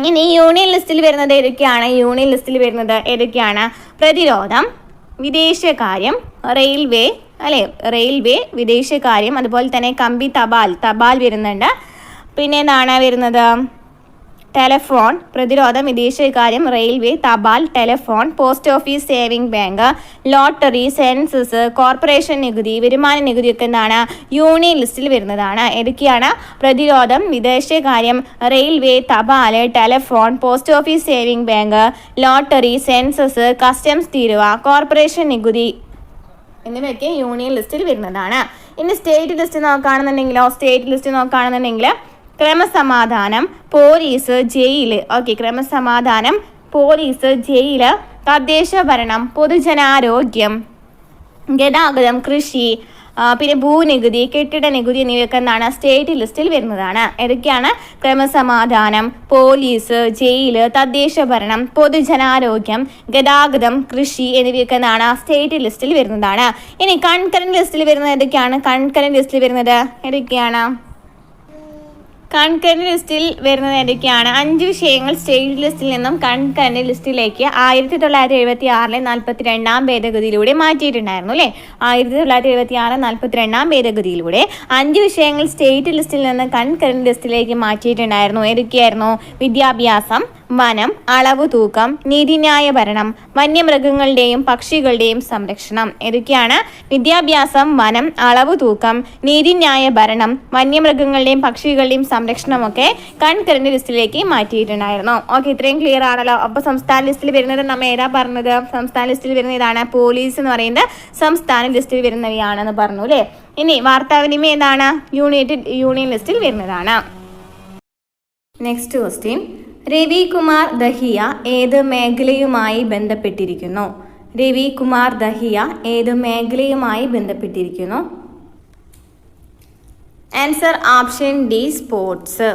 ഇനി യൂണിയൻ ലിസ്റ്റിൽ വരുന്നത് ഏതൊക്കെയാണ്? പ്രതിരോധം, വിദേശകാര്യം, റെയിൽവേ, വിദേശകാര്യം, അതുപോലെ തന്നെ കമ്പി, തപാൽ വരുന്നുണ്ട്. പിന്നെ എന്താണ് വരുന്നത്? ടെലഫോൺ, പ്രതിരോധം, വിദേശകാര്യം, റെയിൽവേ, തപാൽ, telephone, post office, saving bank, lottery, census, corporation നികുതി, വരുമാന നികുതിയൊക്കെ എന്താണ്? യൂണിയൻ ലിസ്റ്റിൽ വരുന്നതാണ്. ഏതൊക്കെയാണ്? പ്രതിരോധം, വിദേശകാര്യം, റെയിൽവേ, തപാൽ, telephone, post office, saving bank, lottery, census, customs തീരുവ, കോർപ്പറേഷൻ നികുതി എന്നിവയൊക്കെ യൂണിയൻ ലിസ്റ്റിൽ വരുന്നതാണ്. ഇനി സ്റ്റേറ്റ് ലിസ്റ്റ് നോക്കുകയാണെന്നുണ്ടെങ്കിൽ ക്രമസമാധാനം, പോലീസ്, ജയില്. ക്രമസമാധാനം, പോലീസ്, ജയില്, തദ്ദേശ ഭരണം, പൊതുജനാരോഗ്യം, ഗതാഗതം, കൃഷി, പിന്നെ ഭൂനികുതി, കെട്ടിട നികുതി എന്നിവയൊക്കെ എന്താണ്? സ്റ്റേറ്റ് ലിസ്റ്റിൽ വരുന്നതാണ്. ഏതൊക്കെയാണ്? ക്രമസമാധാനം, പോലീസ്, ജയില്, തദ്ദേശ ഭരണം, പൊതുജനാരോഗ്യം, ഗതാഗതം, കൃഷി എന്നിവയൊക്കെ എന്താണ്? സ്റ്റേറ്റ് ലിസ്റ്റിൽ വരുന്നതാണ്. ഇനി കൺകറന്റ് ലിസ്റ്റിൽ വരുന്നത് ഏതൊക്കെയാണ്? കൺകറന്റ് ലിസ്റ്റിൽ വരുന്നത് ഏതൊക്കെയാണ്? 5 വിഷയങ്ങൾ സ്റ്റേറ്റ് ലിസ്റ്റിൽ നിന്നും കൺകറന്റ് ലിസ്റ്റിലേക്ക് 1976 42 ഭേദഗതിയിലൂടെ മാറ്റിയിട്ടുണ്ടായിരുന്നു അല്ലേ. 1976 42 ഭേദഗതിയിലൂടെ 5 വിഷയങ്ങൾ സ്റ്റേറ്റ് ലിസ്റ്റിൽ നിന്ന് കൺകറന്റ് ലിസ്റ്റിലേക്ക് മാറ്റിയിട്ടുണ്ടായിരുന്നു. ഏതൊക്കെയായിരുന്നു? വിദ്യാഭ്യാസം, വനം, അളവ് തൂക്കം, നീതിന്യായ ഭരണം, വന്യമൃഗങ്ങളുടെയും പക്ഷികളുടെയും സംരക്ഷണം. ഏതൊക്കെയാണ്? വിദ്യാഭ്യാസം, വനം, അളവ് തൂക്കം, നീതിന്യായ ഭരണം, വന്യമൃഗങ്ങളുടെയും പക്ഷികളുടെയും സംരക്ഷണമൊക്കെ കൺകറന്റ് ലിസ്റ്റിലേക്ക് മാറ്റിയിട്ടുണ്ടായിരുന്നു. ഇത്രയും ക്ലിയർ ആണല്ലോ. അപ്പോൾ സംസ്ഥാന ലിസ്റ്റിൽ വരുന്നത് നമ്മൾ ഏതാ പറഞ്ഞത്? സംസ്ഥാന ലിസ്റ്റിൽ വരുന്ന ഇതാണ്. പോലീസ് എന്ന് പറയുന്നത് സംസ്ഥാന ലിസ്റ്റിൽ വരുന്നവയാണെന്ന് പറഞ്ഞു അല്ലേ. ഇനി വാർത്താവിനിമയം ഏതാണ്? യൂണിയൻ ലിസ്റ്റിൽ വരുന്നതാണ്. നെക്സ്റ്റ് ക്വസ്റ്റ്യൻ, രവികുമാർ ദഹിയ ഏത് മേഖലയുമായി ബന്ധപ്പെട്ടിരിക്കുന്നു? Answer option D, sports.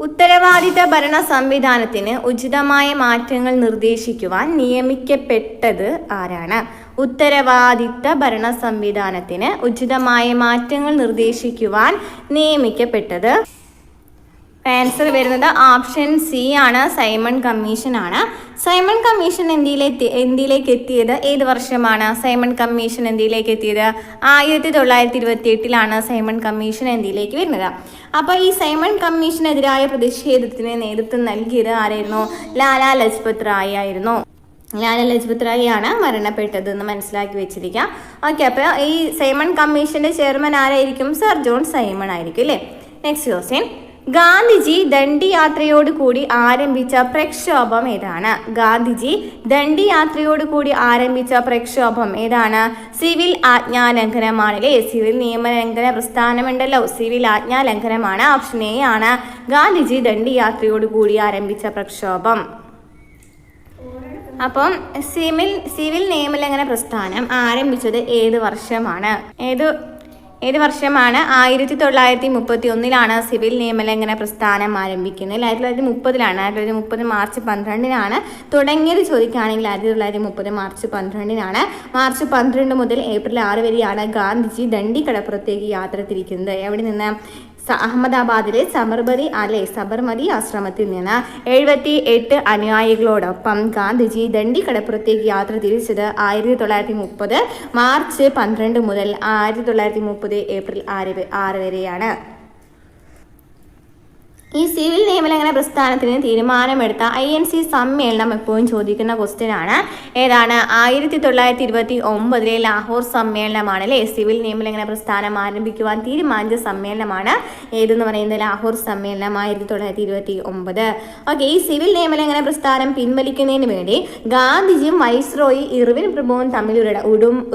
ഉത്തരവാദിത്ത ഭരണ സംവിധാനത്തിന് ഉചിതമായ മാറ്റങ്ങൾ നിർദ്ദേശിക്കുവാൻ നിയമിക്കപ്പെട്ടത് ആരാണ്? ഉത്തരവാദിത്ത ഭരണ സംവിധാനത്തിന് ഉചിതമായ മാറ്റങ്ങൾ നിർദ്ദേശിക്കുവാൻ നിയമിക്കപ്പെട്ടത് ആൻസർ വരുന്നത് ഓപ്ഷൻ സി ആണ്, സൈമൺ കമ്മീഷൻ ആണ്. സൈമൺ കമ്മീഷൻ ഇന്ത്യയിലേക്ക് എത്തിയത് ഏത് വർഷമാണ്? സൈമൺ കമ്മീഷൻ ഇന്ത്യയിലേക്ക് എത്തിയത് 1928 സൈമൺ കമ്മീഷൻ ഇന്ത്യയിലേക്ക് വരുന്നത്. അപ്പോൾ ഈ സൈമൺ കമ്മീഷനെതിരായ പ്രതിഷേധത്തിന് നേതൃത്വം നൽകിയത് ആരായിരുന്നു? ലാലാ ലജ്പത് റായ് ആയിരുന്നു. ലാലാ ലജ്പത് റായ് ആണ് മരണപ്പെട്ടത് എന്ന് മനസ്സിലാക്കി വെച്ചിരിക്കാം. ഓക്കെ, അപ്പോൾ ഈ സൈമൺ കമ്മീഷന്റെ ചെയർമാൻ ആരായിരിക്കും? സർ ജോൺ സൈമൺ ആയിരിക്കും അല്ലേ. നെക്സ്റ്റ് ക്വസ്റ്റ്യൻ, ഗാന്ധിജി ദണ്ഡി യാത്രയോടുകൂടി ആരംഭിച്ച പ്രക്ഷോഭം ഏതാണ്? ഗാന്ധിജി ദണ്ഡി യാത്രയോടുകൂടി ആരംഭിച്ച പ്രക്ഷോഭം ഏതാണ്? സിവിൽ ആജ്ഞാലംഘനമാണല്ലേ. സിവിൽ നിയമലംഘന പ്രസ്ഥാനമുണ്ടല്ലോ, സിവിൽ ആജ്ഞാലംഘനമാണ്. ഓപ്ഷൻ എ ആണ് ഗാന്ധിജി ദണ്ഡി യാത്രയോടുകൂടി ആരംഭിച്ച പ്രക്ഷോഭം. അപ്പം സിവിൽ നിയമലംഘന പ്രസ്ഥാനം ആരംഭിച്ചത് ഏത് വർഷമാണ്? ഏത് വർഷമാണ്? 1931 സിവിൽ നിയമലംഘന പ്രസ്ഥാനം ആരംഭിക്കുന്നത്. 1930 1930 മാർച്ച് 12 തുടങ്ങിയത് ചോദിക്കുകയാണെങ്കിൽ 1930 മാർച്ച് 12 മാർച്ച് 12 മുതൽ ഏപ്രിൽ 6 വരെയാണ് ഗാന്ധിജി ദണ്ഡി കടപ്പുറത്തേക്ക് യാത്ര തിരിക്കുന്നത്. എവിടെ നിന്ന്? അഹമ്മദാബാദിലെ സബർമതി ആശ്രമത്തിൽ നിന്ന് 78 അനുയായികളോടൊപ്പം ഗാന്ധിജി ദണ്ഡി കടപ്പുറത്തേക്ക് യാത്ര തിരിച്ചത് 1930 മാർച്ച് 12 മുതൽ 1930 ഏപ്രിൽ 6 വരെയാണ്. ഈ സിവിൽ നിയമലംഘന പ്രസ്ഥാനത്തിന് തീരുമാനമെടുത്ത INC സമ്മേളനം എപ്പോഴും ചോദിക്കുന്ന ക്വസ്റ്റ്യൻ ആണ്. ഏതാണ്? 1929 ലാഹോർ സമ്മേളനമാണ് അല്ലേ. സിവിൽ നിയമലംഘന പ്രസ്ഥാനം ആരംഭിക്കുവാൻ തീരുമാനിച്ച സമ്മേളനമാണ് ഏതെന്ന് പറയുന്നത്? ലാഹോർ സമ്മേളനം 1929. ഓക്കെ, ഈ സിവിൽ നിയമലംഘന പ്രസ്ഥാനം പിൻവലിക്കുന്നതിന് വേണ്ടി ഗാന്ധിജിയും വൈസ്രോയി ഇർവിൻ പ്രഭുവും തമ്മിൽ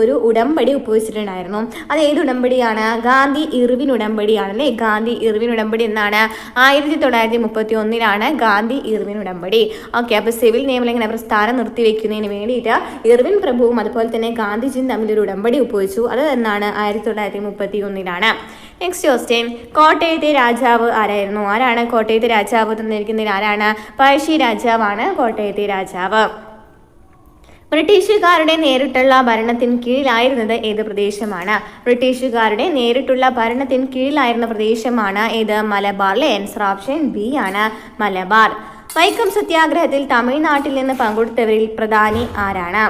ഒരു ഉടമ്പടി ഒപ്പുവെച്ചിട്ടുണ്ടായിരുന്നു. അത് ഏത് ഉടമ്പടിയാണ്? ഗാന്ധി ഇർവിൻ ഉടമ്പടിയാണ് അല്ലേ. ഗാന്ധി ഇർവിൻ ഉടമ്പടി എന്നാണ്? 1931 ഗാന്ധി ഇർവിൻ ഉടമ്പടി. ഓക്കെ, അപ്പോൾ സിവിൽ നിയമലംഘന പ്രസ്ഥാനം നിർത്തിവെക്കുന്നതിന് വേണ്ടിയിട്ട് ഇർവിൻ പ്രഭുവും അതുപോലെ തന്നെ ഗാന്ധിജിയും തമ്മിൽ ഒരു ഉടമ്പടി ഒപ്പുവെച്ചു. അത് എന്നാണ്? 1931. നെക്സ്റ്റ് ക്വസ്റ്റ്യൻ, കോട്ടയത്തെ രാജാവ് ആരായിരുന്നു? ആരാണ് കോട്ടയത്തെ രാജാവ്? തന്നിരിക്കുന്നതിൽ ആരാണ്? പഴശ്ശി രാജാവാണ് കോട്ടയത്തെ രാജാവ്. ബ്രിട്ടീഷുകാരുടെ നേരിട്ടുള്ള ഭരണത്തിന് കീഴിലായിരുന്നത് ഏത് പ്രദേശമാണ്? ബ്രിട്ടീഷുകാരുടെ നേരിട്ടുള്ള ഭരണത്തിന് കീഴിലായിരുന്ന പ്രദേശമാണ് ഏത്? മലബാർ. ആൻസർ ഓപ്ഷൻ ബി ആണ്, മലബാർ. വൈക്കം സത്യാഗ്രഹത്തിൽ തമിഴ്നാട്ടിൽ നിന്ന് പങ്കെടുത്തവരിൽ പ്രധാനി ആരാണ്?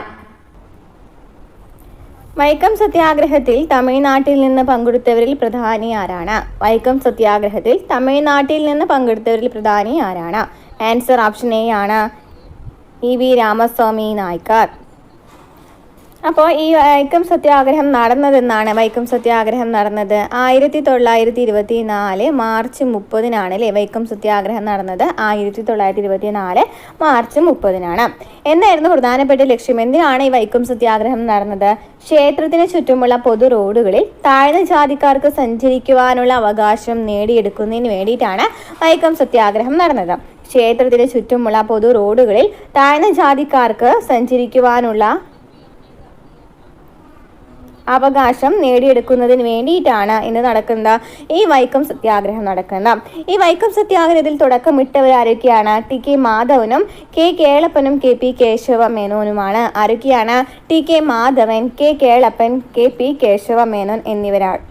വൈക്കം സത്യാഗ്രഹത്തിൽ തമിഴ്നാട്ടിൽ നിന്ന് പങ്കെടുത്തവരിൽ പ്രധാനി ആരാണ്? വൈക്കം സത്യാഗ്രഹത്തിൽ തമിഴ്നാട്ടിൽ നിന്ന് പങ്കെടുത്തവരിൽ പ്രധാനി ആരാണ്? ആൻസർ ഓപ്ഷൻ എ ആണ്, EV രാമസ്വാമി നായ്ക്കർ. അപ്പോൾ ഈ വൈക്കം സത്യാഗ്രഹം നടന്നതെന്നാണ്? വൈക്കം സത്യാഗ്രഹം നടന്നത് 1924 മാർച്ച് 30 അല്ലേ. വൈക്കം സത്യാഗ്രഹം നടന്നത് 1924 മാർച്ച് 30 എന്തായിരുന്നു പ്രധാനപ്പെട്ട ലക്ഷ്യം? എന്തിനാണ് ഈ വൈക്കം സത്യാഗ്രഹം നടന്നത്? ക്ഷേത്രത്തിന് ചുറ്റുമുള്ള പൊതു റോഡുകളിൽ താഴ്ന്ന ജാതിക്കാർക്ക് സഞ്ചരിക്കുവാനുള്ള അവകാശം നേടിയെടുക്കുന്നതിന് വേണ്ടിയിട്ടാണ് വൈക്കം സത്യാഗ്രഹം നടന്നത്. ക്ഷേത്രത്തിന് ചുറ്റുമുള്ള പൊതു റോഡുകളിൽ താഴ്ന്ന ജാതിക്കാർക്ക് സഞ്ചരിക്കുവാനുള്ള അവകാശം നേടിയെടുക്കുന്നതിന് വേണ്ടിയിട്ടാണ് ഇന്ന് നടക്കുന്ന ഈ വൈക്കം സത്യാഗ്രഹം നടക്കുന്നത്. ഈ Vaikom സത്യാഗ്രഹത്തിൽ തുടക്കമിട്ടവരാരൊക്കെയാണ്? TK മാധവനും K കേളപ്പനും KP Keshava മേനോനുമാണ്. ആരൊക്കെയാണ്? TK Madhavan, K Kelappan, KP Keshava Menon എന്നിവരാണ്.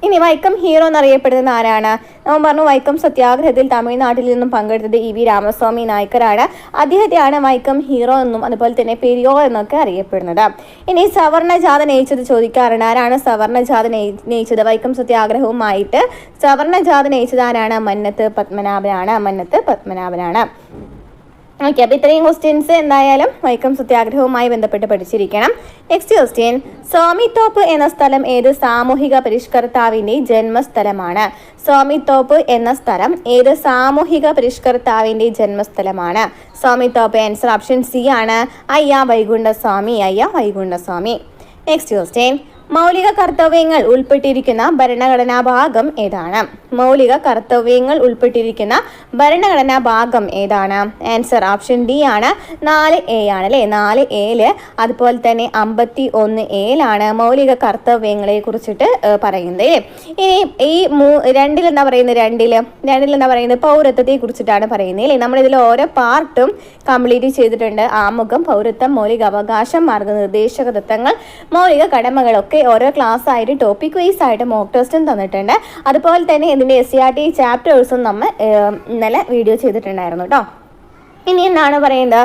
ഇനി വൈക്കം ഹീറോ എന്നറിയപ്പെടുന്നത് ആരാണ്? നമ്മൾ പറഞ്ഞു വൈക്കം സത്യാഗ്രഹത്തിൽ തമിഴ്നാട്ടിൽ നിന്നും പങ്കെടുത്തത് EV രാമസ്വാമി നായ്ക്കറാണ്. അദ്ദേഹത്തെയാണ് വൈക്കം ഹീറോ എന്നും അതുപോലെ തന്നെ പെരിയോർ എന്നൊക്കെ അറിയപ്പെടുന്നത്. ഇനി സവർണ ജാഥ നയിച്ചത് ചോദിക്കാറുണ്ട്. ആരാണ് സവർണ ജാഥ നയിച്ചത്? വൈക്കം സത്യാഗ്രഹവുമായിട്ട് സവർണ ജാഥ നയിച്ചത് ആരാണ്? മന്നത്ത് പത്മനാഭനാണ്. ഓക്കെ, അപ്പോൾ ഇത്രയും ക്വസ്റ്റ്യൻസ് എന്തായാലും വൈക്കം സത്യാഗ്രഹവുമായി ബന്ധപ്പെട്ട് പഠിച്ചിരിക്കണം. നെക്സ്റ്റ് ക്വസ്റ്റ്യൻ, സ്വാമിത്തോപ്പ് എന്ന സ്ഥലം ഏത് സാമൂഹിക പരിഷ്കർത്താവിൻ്റെ ജന്മസ്ഥലമാണ്? സ്വാമിത്തോപ്പ് എന്ന സ്ഥലം ഏത് സാമൂഹിക പരിഷ്കർത്താവിൻ്റെ ജന്മസ്ഥലമാണ്? സ്വാമിത്തോപ്പ്. ആൻസർ ഓപ്ഷൻ സി ആണ്, അയ്യ വൈകുണ്ഠസ്വാമി. നെക്സ്റ്റ് ക്വസ്റ്റ്യൻ, മൗലിക കർത്തവ്യങ്ങൾ ഉൾപ്പെട്ടിരിക്കുന്ന ഭരണഘടനാ ഭാഗം ഏതാണ്? മൗലിക കർത്തവ്യങ്ങൾ ഉൾപ്പെട്ടിരിക്കുന്ന ഭരണഘടനാ ഭാഗം ഏതാണ്? ആൻസർ ഓപ്ഷൻ ഡി ആണ്, 4A ആണ് അല്ലേ. 4A അതുപോലെ തന്നെ 51A മൗലിക കർത്തവ്യങ്ങളെ കുറിച്ചിട്ട് പറയുന്നത്. ഇനി ഈ രണ്ടിൽ എന്താ പറയുന്നത് പൗരത്വത്തെ കുറിച്ചിട്ടാണ് പറയുന്നത് അല്ലേ. നമ്മളിതിൽ ഓരോ പാർട്ടും കംപ്ലീറ്റ് ചെയ്തിട്ടുണ്ട്. ആമുഖം, പൗരത്വം, മൗലിക അവകാശം, മാർഗനിർദ്ദേശക തത്വങ്ങൾ, മൗലിക കടമകളൊക്കെ ഓരോ ക്ലാസ് ആയിട്ട് ടോപ്പിക് വൈസ് ആയിട്ട് മോക്ക് ടെസ്റ്റും തന്നിട്ടുണ്ട്. അതുപോലെ തന്നെ ഇതിൻ്റെ SCRT ചാപ്റ്റേഴ്സും നമ്മൾ ഇന്നലെ വീഡിയോ ചെയ്തിട്ടുണ്ടായിരുന്നു കേട്ടോ. ഇനി എന്താണ് പറയുന്നത്?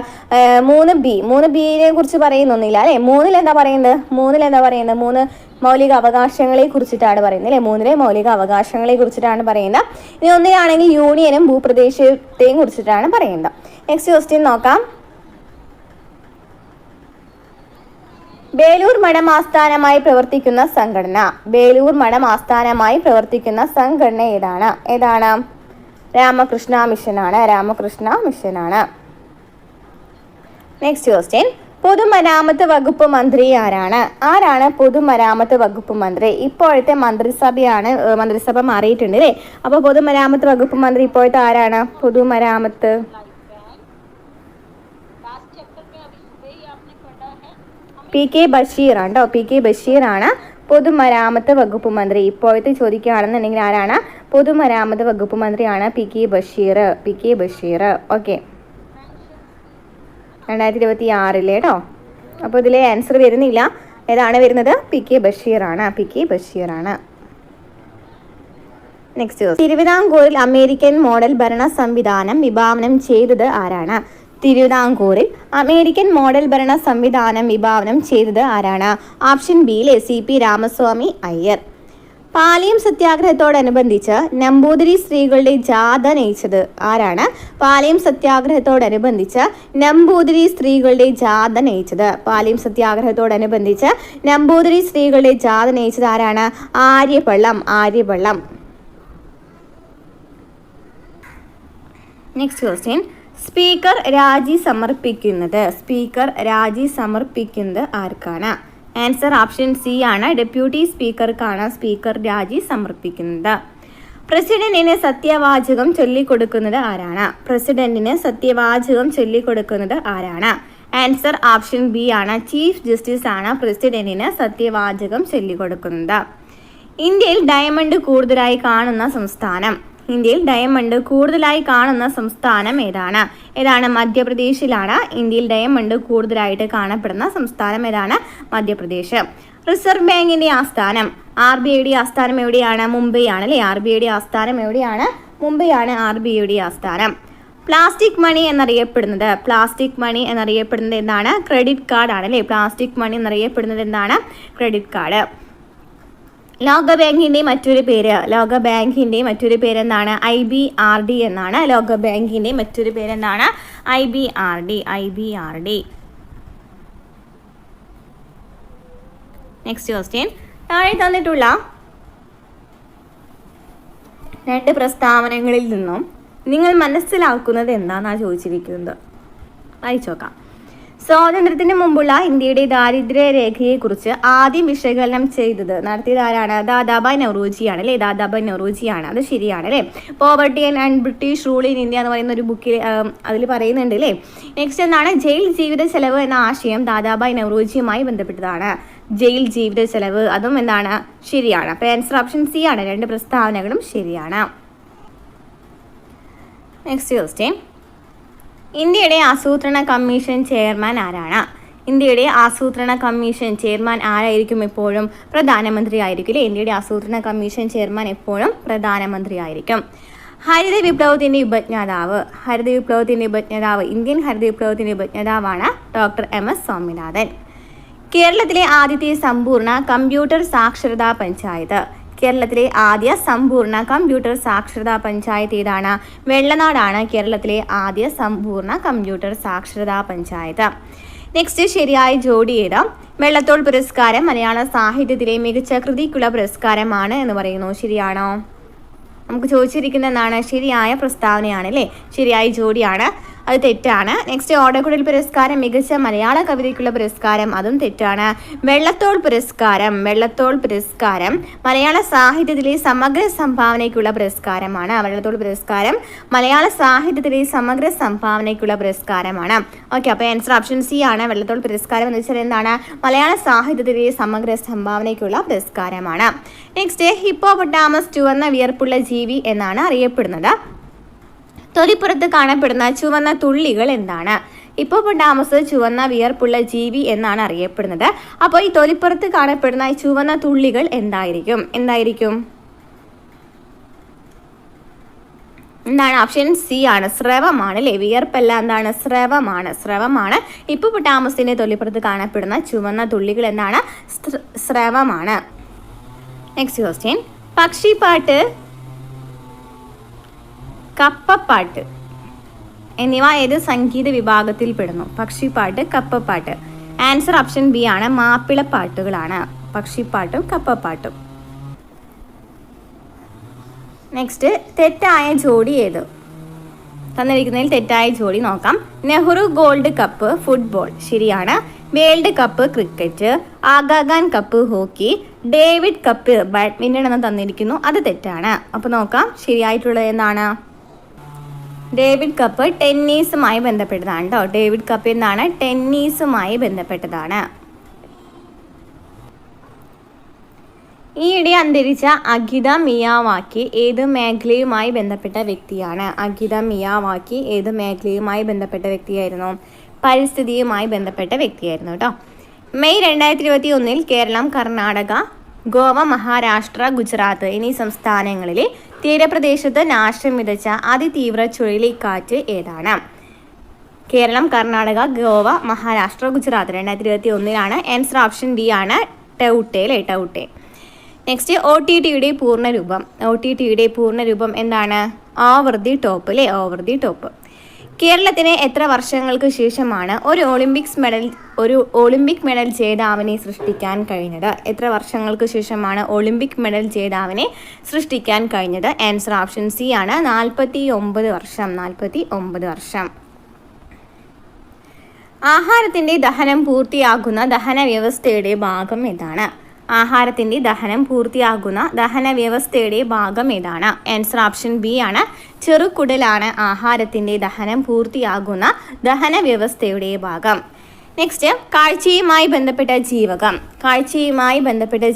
3Bനെ കുറിച്ച് പറയുന്നൊന്നുമില്ല അല്ലേ. 3 എന്താ പറയുന്നത് 3 മൗലിക അവകാശങ്ങളെ കുറിച്ചിട്ടാണ് പറയുന്നത് അല്ലേ. 3 മൗലിക അവകാശങ്ങളെ കുറിച്ചിട്ടാണ് പറയുന്നത്. ഇനി 1 യൂണിയനും ഭൂപ്രദേശത്തെയും കുറിച്ചിട്ടാണ് പറയുന്നത്. നെക്സ്റ്റ് ക്വസ്റ്റ്യൻ നോക്കാം. ബേലൂർ മഠം ആസ്ഥാനമായി പ്രവർത്തിക്കുന്ന സംഘടന ഏതാണ്? രാമകൃഷ്ണ മിഷനാണ്. Next question. പൊതുമരാമത്ത് വകുപ്പ് മന്ത്രി ആരാണ് പൊതുമരാമത്ത് വകുപ്പ് മന്ത്രി? ഇപ്പോഴത്തെ മന്ത്രിസഭ മാറിയിട്ടുണ്ട് അല്ലേ. അപ്പോൾ പൊതുമരാമത്ത് വകുപ്പ് മന്ത്രി ഇപ്പോഴത്തെ ആരാണ്? പൊതുമരാമത്ത് PK ബഷീറാണ് പൊതുമരാമത്ത് വകുപ്പ് മന്ത്രി. ഇപ്പോഴത്തെ ചോദിക്കുകയാണെന്നുണ്ടെങ്കിൽ ആരാണ്? പൊതുമരാമത്ത് വകുപ്പ് മന്ത്രിയാണ് PK ബഷീർ. ഓക്കെ, 2026 കേട്ടോ. അപ്പോൾ ഇതിലെ ആൻസർ വരുന്നില്ല. ഏതാണ് വരുന്നത്? PK ബഷീറാണ്. നെക്സ്റ്റ്, തിരുവിതാംകൂറിൽ അമേരിക്കൻ മോഡൽ ഭരണ സംവിധാനം വിഭാവനം ചെയ്തത് ആരാണ്? Option B CP Ramaswami Iyer. Paliyam സത്യാഗ്രഹത്തോടനുബന്ധിച്ച് നമ്പൂതിരി സ്ത്രീകളുടെ ജാഥ നയിച്ചത് ആരാണ്? പാലിയം സത്യാഗ്രഹത്തോടനുബന്ധിച്ച് നമ്പൂതിരി സ്ത്രീകളുടെ ജാഥ നയിച്ചത് ആരാണ്? ആര്യപള്ളം. Next question. സ്പീക്കർ രാജി സമർപ്പിക്കുന്നത് ആർക്കാണ്? ആൻസർ ഓപ്ഷൻ സി ആണ്, ഡെപ്യൂട്ടി സ്പീക്കർക്കാണ് സ്പീക്കർ രാജി സമർപ്പിക്കുന്നത്. പ്രസിഡന്റിന് സത്യവാചകം ചൊല്ലിക്കൊടുക്കുന്നത് ആരാണ്? ആൻസർ ഓപ്ഷൻ ബി ആണ്, ചീഫ് ജസ്റ്റിസ് ആണ് പ്രസിഡന്റിന് സത്യവാചകം ചൊല്ലിക്കൊടുക്കുന്നത്. ഇന്ത്യയിൽ ഡയമണ്ട് കൂടുതലായി കാണുന്ന സംസ്ഥാനം ഏതാണ്? മധ്യപ്രദേശിലാണ്. ഇന്ത്യയിൽ ഡയമണ്ട് കൂടുതലായിട്ട് കാണപ്പെടുന്ന സംസ്ഥാനം ഏതാണ്? മധ്യപ്രദേശ്. റിസർവ് ബാങ്കിന്റെ ആസ്ഥാനം, RBIയുടെ ആസ്ഥാനം എവിടെയാണ്? മുംബൈ ആണ് അല്ലേ. RBIയുടെ ആസ്ഥാനം എവിടെയാണ്? മുംബൈയാണ് RBIയുടെ ആസ്ഥാനം. പ്ലാസ്റ്റിക് മണി എന്നറിയപ്പെടുന്നത് എന്താണ്? ക്രെഡിറ്റ് കാർഡ് ആണ് അല്ലേ. പ്ലാസ്റ്റിക് മണി എന്നറിയപ്പെടുന്നത് എന്താണ്? Credit card. ലോകബാങ്കിന്റെ മറ്റൊരു പേര് എന്താണ്? IBRD എന്നാണ്. ലോകബാങ്കിന്റെ മറ്റൊരു പേര് എന്താണ്? IBRD. Next question. താഴെ തന്നിട്ടുള്ള 2 പ്രസ്താവനകളിൽ നിന്നും നിങ്ങൾ മനസ്സിലാക്കുന്നത് എന്താണെന്നാണ് ചോദിച്ചിരിക്കുന്നത്. വായിച്ചു നോക്കാം. സ്വാതന്ത്ര്യത്തിന് മുമ്പുള്ള ഇന്ത്യയുടെ ദാരിദ്ര്യ രേഖയെക്കുറിച്ച് ആദ്യം വിശകലനം നടത്തിയത് ആരാണ്? ദാദാബായ് നവറോജിയാണ് അല്ലേ. അത് ശരിയാണ് അല്ലേ. Poverty and British rule in India എന്ന് പറയുന്ന ഒരു ബുക്കിൽ അതിൽ പറയുന്നുണ്ട് അല്ലേ. നെക്സ്റ്റ് എന്താണ്? ജയിൽ ജീവിത ചെലവ് എന്ന ആശയം ദാദാബായ് നവറോജിയുമായി ബന്ധപ്പെട്ടതാണ്. ജയിൽ ജീവിത ചെലവ്, അതും എന്താണ്? ശരിയാണ്. അപ്പോൾ ആൻസർ ഓപ്ഷൻ സി ആണ്. 2 പ്രസ്താവനകളും ശരിയാണ്. Next question. ഇന്ത്യയുടെ ആസൂത്രണ കമ്മീഷൻ ചെയർമാൻ ആരാണ്? ഇന്ത്യയുടെ ആസൂത്രണ കമ്മീഷൻ ചെയർമാൻ ആരായിരിക്കും? എപ്പോഴും പ്രധാനമന്ത്രി ആയിരിക്കും അല്ലേ. ഇന്ത്യയുടെ ആസൂത്രണ കമ്മീഷൻ ചെയർമാൻ എപ്പോഴും പ്രധാനമന്ത്രി ആയിരിക്കും. ഹരിത വിപ്ലവത്തിന്റെ ഉപജ്ഞാതാവ്, ഇന്ത്യൻ ഹരിത വിപ്ലവത്തിന്റെ ഉപജ്ഞാതാവാണ് ഡോക്ടർ MS സ്വാമിനാഥൻ. കേരളത്തിലെ ആദ്യത്തെ സമ്പൂർണ്ണ കമ്പ്യൂട്ടർ സാക്ഷരതാ പഞ്ചായത്ത് ഏതാണ്? വെള്ളനാടാണ് കേരളത്തിലെ ആദ്യ സമ്പൂർണ്ണ കമ്പ്യൂട്ടർ സാക്ഷരതാ പഞ്ചായത്ത്. നെക്സ്റ്റ്, ശരിയായ ജോഡി ഏതാ? വെള്ളത്തോൾ പുരസ്കാരം മലയാള സാഹിത്യത്തിലെ മികച്ച കൃതിക്കുള്ള പുരസ്കാരമാണ് എന്ന് പറയുന്നു. ശരിയാണോ? നമുക്ക് ചോദിച്ചിരിക്കുന്ന എന്താണ്? ശരിയായ പ്രസ്താവനയാണ് അല്ലേ. ശരിയായ ജോഡിയാണ്. അത് തെറ്റാണ്. നെക്സ്റ്റ് ഓടക്കുഴൽ പുരസ്കാരം മികച്ച മലയാള കവിതയ്ക്കുള്ള പുരസ്കാരം, അതും തെറ്റാണ്. വെള്ളത്തോൾ പുരസ്കാരം മലയാള സാഹിത്യത്തിലെ സമഗ്ര സംഭാവനയ്ക്കുള്ള പുരസ്കാരമാണ്. വെള്ളത്തോൾ പുരസ്കാരം മലയാള സാഹിത്യത്തിലെ സമഗ്ര സംഭാവനയ്ക്കുള്ള പുരസ്കാരമാണ്. ഓക്കെ, അപ്പോൾ ആൻസർ ഓപ്ഷൻ സി ആണ്. വെള്ളത്തോൾ പുരസ്കാരം എന്ന് വെച്ചാൽ എന്താണ്? മലയാള സാഹിത്യത്തിലെ സമഗ്ര സംഭാവനയ്ക്കുള്ള പുരസ്കാരമാണ്. നെക്സ്റ്റ് ഹിപ്പോപ്പൊട്ടാമസ് ചുവന്ന വിയർപ്പുള്ള ജീവി എന്നാണ് അറിയപ്പെടുന്നത്. തൊലിപ്പുറത്ത് കാണപ്പെടുന്ന ചുവന്ന തുള്ളികൾ എന്താണ്? ഹിപ്പോപ്പൊട്ടാമസ് ചുവന്ന വിയർപ്പുള്ള ജീവി എന്നാണ് അറിയപ്പെടുന്നത്. അപ്പോൾ ഈ തൊലിപ്പുറത്ത് കാണപ്പെടുന്ന ഈ ചുവന്ന തുള്ളികൾ എന്തായിരിക്കും? എന്താണ്? ഓപ്ഷൻ സി ആണ്, സ്രവമാണ് അല്ലേ? വിയർപ്പല്ല, എന്താണ്? സ്രവമാണ്. ഹിപ്പോപ്പൊട്ടാമസിന്റെ തൊലിപ്പുറത്ത് കാണപ്പെടുന്ന ചുവന്ന തുള്ളികൾ എന്താണ്? സ്രവമാണ്. നെക്സ്റ്റ് ക്വസ്റ്റ്യൻ, പക്ഷിപ്പാട്ട്, കപ്പപ്പാട്ട് എന്നിവ ഏത് സംഗീത വിഭാഗത്തിൽ പെടുന്നു? പക്ഷിപ്പാട്ട്, കപ്പപ്പാട്ട്. ആൻസർ ഓപ്ഷൻ ബി ആണ്, മാപ്പിളപ്പാട്ടുകളാണ് പക്ഷിപ്പാട്ടും കപ്പപ്പാട്ടും. നെക്സ്റ്റ്, തെറ്റായ ജോഡി ഏത്? തന്നിരിക്കുന്നതിൽ തെറ്റായ ജോഡി നോക്കാം. നെഹ്റു ഗോൾഡ് കപ്പ് ഫുട്ബോൾ, ശരിയാണ്. World cup cricket, Aga Khan cup hockey, David cup badminton എന്ന് തന്നിരിക്കുന്നു, അത് തെറ്റാണ്. അപ്പോൾ നോക്കാം ശരിയായിട്ടുള്ളത് എന്താണ്? ഡേവിഡ് കപ്പ് ടെന്നീസുമായി ബന്ധപ്പെട്ടതാണ് കേട്ടോ. ഡേവിഡ് കപ്പ് എന്താണ്? ടെന്നീസുമായി ബന്ധപ്പെട്ടതാണ്. ഈയിടെ അന്തരിച്ച അഗിത മിയാവാക്കി ഏത് മേഖലയുമായി ബന്ധപ്പെട്ട വ്യക്തിയാണ്? അഗിത മിയാവാക്കി ഏത് മേഖലയുമായി ബന്ധപ്പെട്ട വ്യക്തിയായിരുന്നു? പരിസ്ഥിതിയുമായി ബന്ധപ്പെട്ട വ്യക്തിയായിരുന്നു കേട്ടോ. മെയ് 2021 കേരളം, കർണാടക, ഗോവ, മഹാരാഷ്ട്ര, ഗുജറാത്ത് എന്നീ സംസ്ഥാനങ്ങളിലെ തീരപ്രദേശത്ത് നാശം വിതച്ച അതിതീവ്ര ചുഴലിക്കാറ്റ് ഏതാണ്? Kerala, Karnataka, Goa, Maharashtra, Gujarat. 2021 answer option D ആണ്, ടൗട്ടെ. നെക്സ്റ്റ്, OTTയുടെ പൂർണ്ണരൂപം എന്താണ്? Over the top. കേരളത്തിന് എത്ര വർഷങ്ങൾക്ക് ശേഷമാണ് ഒരു ഒളിമ്പിക് മെഡൽ ജേതാവിനെ സൃഷ്ടിക്കാൻ കഴിഞ്ഞത്? എത്ര വർഷങ്ങൾക്ക് ശേഷമാണ് ഒളിമ്പിക് മെഡൽ ജേതാവിനെ സൃഷ്ടിക്കാൻ കഴിഞ്ഞത്? ആൻസർ ഓപ്ഷൻ സി ആണ്, 49 വർഷം. ആഹാരത്തിന്റെ ദഹനം പൂർത്തിയാകുന്ന ദഹന വ്യവസ്ഥയുടെ ഭാഗം ഏതാണ്? ആഹാരത്തിന്റെ ദഹനം പൂർത്തിയാകുന്ന ദഹന വ്യവസ്ഥയുടെ ഭാഗം ഏതാണ്? ആൻസർ ഓപ്ഷൻ ബി ആണ്, ചെറുകുടലാണ് ആഹാരത്തിന്റെ ദഹനം പൂർത്തിയാകുന്ന ദഹന വ്യവസ്ഥയുടെ ഭാഗം. നെക്സ്റ്റ്, കാഴ്ചയുമായി ബന്ധപ്പെട്ട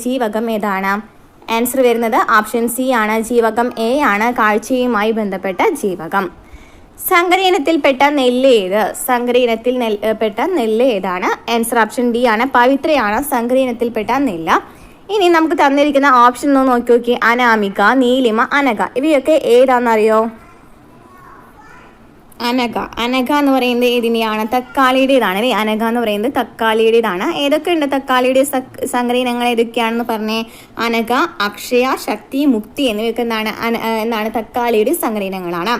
ജീവകം ഏതാണ്? ആൻസർ വരുന്നത് ഓപ്ഷൻ സി ആണ്, ജീവകം എ ആണ് കാഴ്ചയുമായി ബന്ധപ്പെട്ട ജീവകം. സങ്കരയിനത്തിൽപ്പെട്ട നെല്ല് ഏതാണ്? ആൻസർ ഓപ്ഷൻ ഡി ആണ്, പവിത്രയാണ് സങ്കരയിനത്തിൽപ്പെട്ട നെല്ല്. ഇനി നമുക്ക് തന്നിരിക്കുന്ന ഓപ്ഷൻ ഒന്ന് നോക്കി. അനാമിക, നീലിമ, അനഘ, ഇവയൊക്കെ ഏതാണെന്നറിയോ? അനഘ എന്ന് പറയുന്നത് ഏതിനെയാണ്? തക്കാളിയുടേതാണ് അല്ലേ? അനഘ എന്ന് പറയുന്നത് തക്കാളിയുടേതാണ്. ഏതൊക്കെ ഉണ്ട് തക്കാളിയുടെ സങ്കരയിനങ്ങൾ ഏതൊക്കെയാണെന്ന് പറഞ്ഞേ? അനഘ, അക്ഷയ, ശക്തി, മുക്തി എന്നിവയൊക്കെ എന്താണ് തക്കാളിയുടെ സങ്കരയിനങ്ങളാണ്.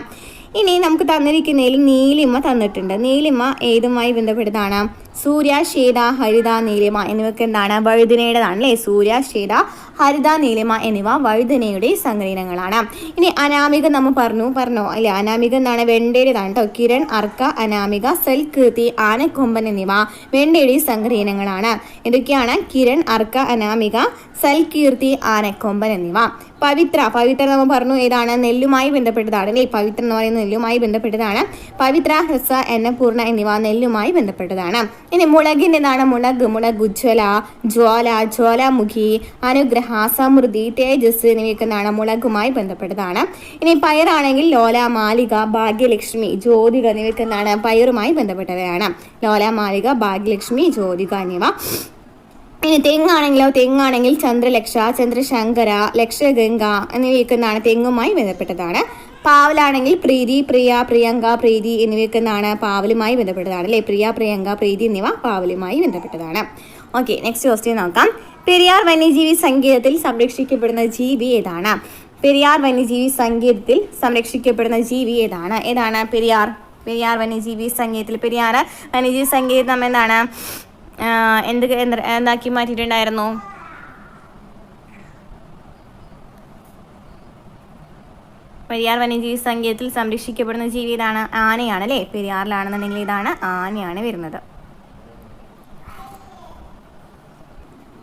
ഇനി നമുക്ക് തന്നിരിക്കുന്നതിൽ നീലിമ തന്നിട്ടുണ്ട്. നീലിമ ഏതുമായി ബന്ധപ്പെട്ടതാണ്? സൂര്യ, ശ്വേത, ഹരിത, നീലിമ എന്നിവയൊക്കെ എന്താണ്? വഴുതനയുടേതാണ് അല്ലേ? സൂര്യ, ശ്വേത, ഹരിത, നീലിമ എന്നിവ വഴുതനയുടെ സങ്കരയിനങ്ങളാണ്. ഇനി അനാമിക നമ്മൾ പറഞ്ഞോ അല്ലെ? അനാമിക എന്താണ്? വെണ്ടയുടേതാണ് കേട്ടോ. കിരൺ, അർക്ക, അനാമിക, സൽകീർത്തി, ആനക്കൊമ്പൻ എന്നിവ വെണ്ടയുടെ സങ്കരയിനങ്ങളാണ്. ഇതൊക്കെയാണ് കിരൺ, അർക്ക, അനാമിക, സൽകീർത്തി, ആനക്കൊമ്പൻ എന്നിവ. പവിത്ര നമ്മൾ പറഞ്ഞു ഏതാണ്? നെല്ലുമായി ബന്ധപ്പെട്ടതാണ് അല്ലേ? പവിത്ര എന്ന് പറയുന്നത് നെല്ലുമായി ബന്ധപ്പെട്ടതാണ്. പവിത്ര, ഹ്രസ്വ, അന്നപൂർണ എന്നിവ നെല്ലുമായി ബന്ധപ്പെട്ടതാണ്. ഇനി മുളകിൻ്റെതാണ്? മുളക് ഉജ്ജ്വല, ജ്വാലാമുഖി, അനുഗ്രഹ, സമൃദ്ധി, തേജസ് എന്നിവയൊക്കെ എന്താണ്? മുളകുമായി ബന്ധപ്പെട്ടതാണ്. ഇനി പയറാണെങ്കിൽ ലോല, മാലിക, ഭാഗ്യലക്ഷ്മി, ജ്യോതിക എന്നിവയൊക്കെ എന്താണ്? പയറുമായി ബന്ധപ്പെട്ടവയാണ്. ലോല, മാലിക, ഭാഗ്യലക്ഷ്മി, ജ്യോതിക എന്നിവ. ഇനി തെങ്ങാണെങ്കിൽ ചന്ദ്രലക്ഷ, ചന്ദ്രശങ്കര, ലക്ഷഗംഗ എന്നിവയൊക്കെ എന്താണ്? തെങ്ങുമായി ബന്ധപ്പെട്ടതാണ്. പാവലാണെങ്കിൽ പ്രീതി, പ്രിയ, പ്രിയങ്ക, പ്രീതി എന്നിവയൊക്കെ എന്താണ്? പാവലുമായി ബന്ധപ്പെട്ടതാണ് അല്ലേ? പ്രിയ, പ്രിയങ്ക, പ്രീതി എന്നിവ പാവലുമായി ബന്ധപ്പെട്ടതാണ്. ഓക്കെ, നെക്സ്റ്റ് ക്വസ്റ്റ്യൻ നോക്കാം. പെരിയാർ വന്യജീവി സങ്കേതത്തിൽ സംരക്ഷിക്കപ്പെടുന്ന ജീവി ഏതാണ്? പെരിയാർ വന്യജീവി സങ്കേതത്തിൽ സംരക്ഷിക്കപ്പെടുന്ന ജീവി ഏതാണ്? പെരിയാർ വന്യജീവി സങ്കേതത്തിൽ. പെരിയാർ വന്യജീവി സങ്കേതം എന്താണ്? എന്താക്കി പെരിയാർ വന്യജീവി സങ്കേതത്തിൽ സംരക്ഷിക്കപ്പെടുന്ന ജീവി ഇതാണ്, ആനയാണ് അല്ലേ. പെരിയാറിലാണെന്നുണ്ടെങ്കിൽ ഇതാണ് ആനയാണ് വരുന്നത്.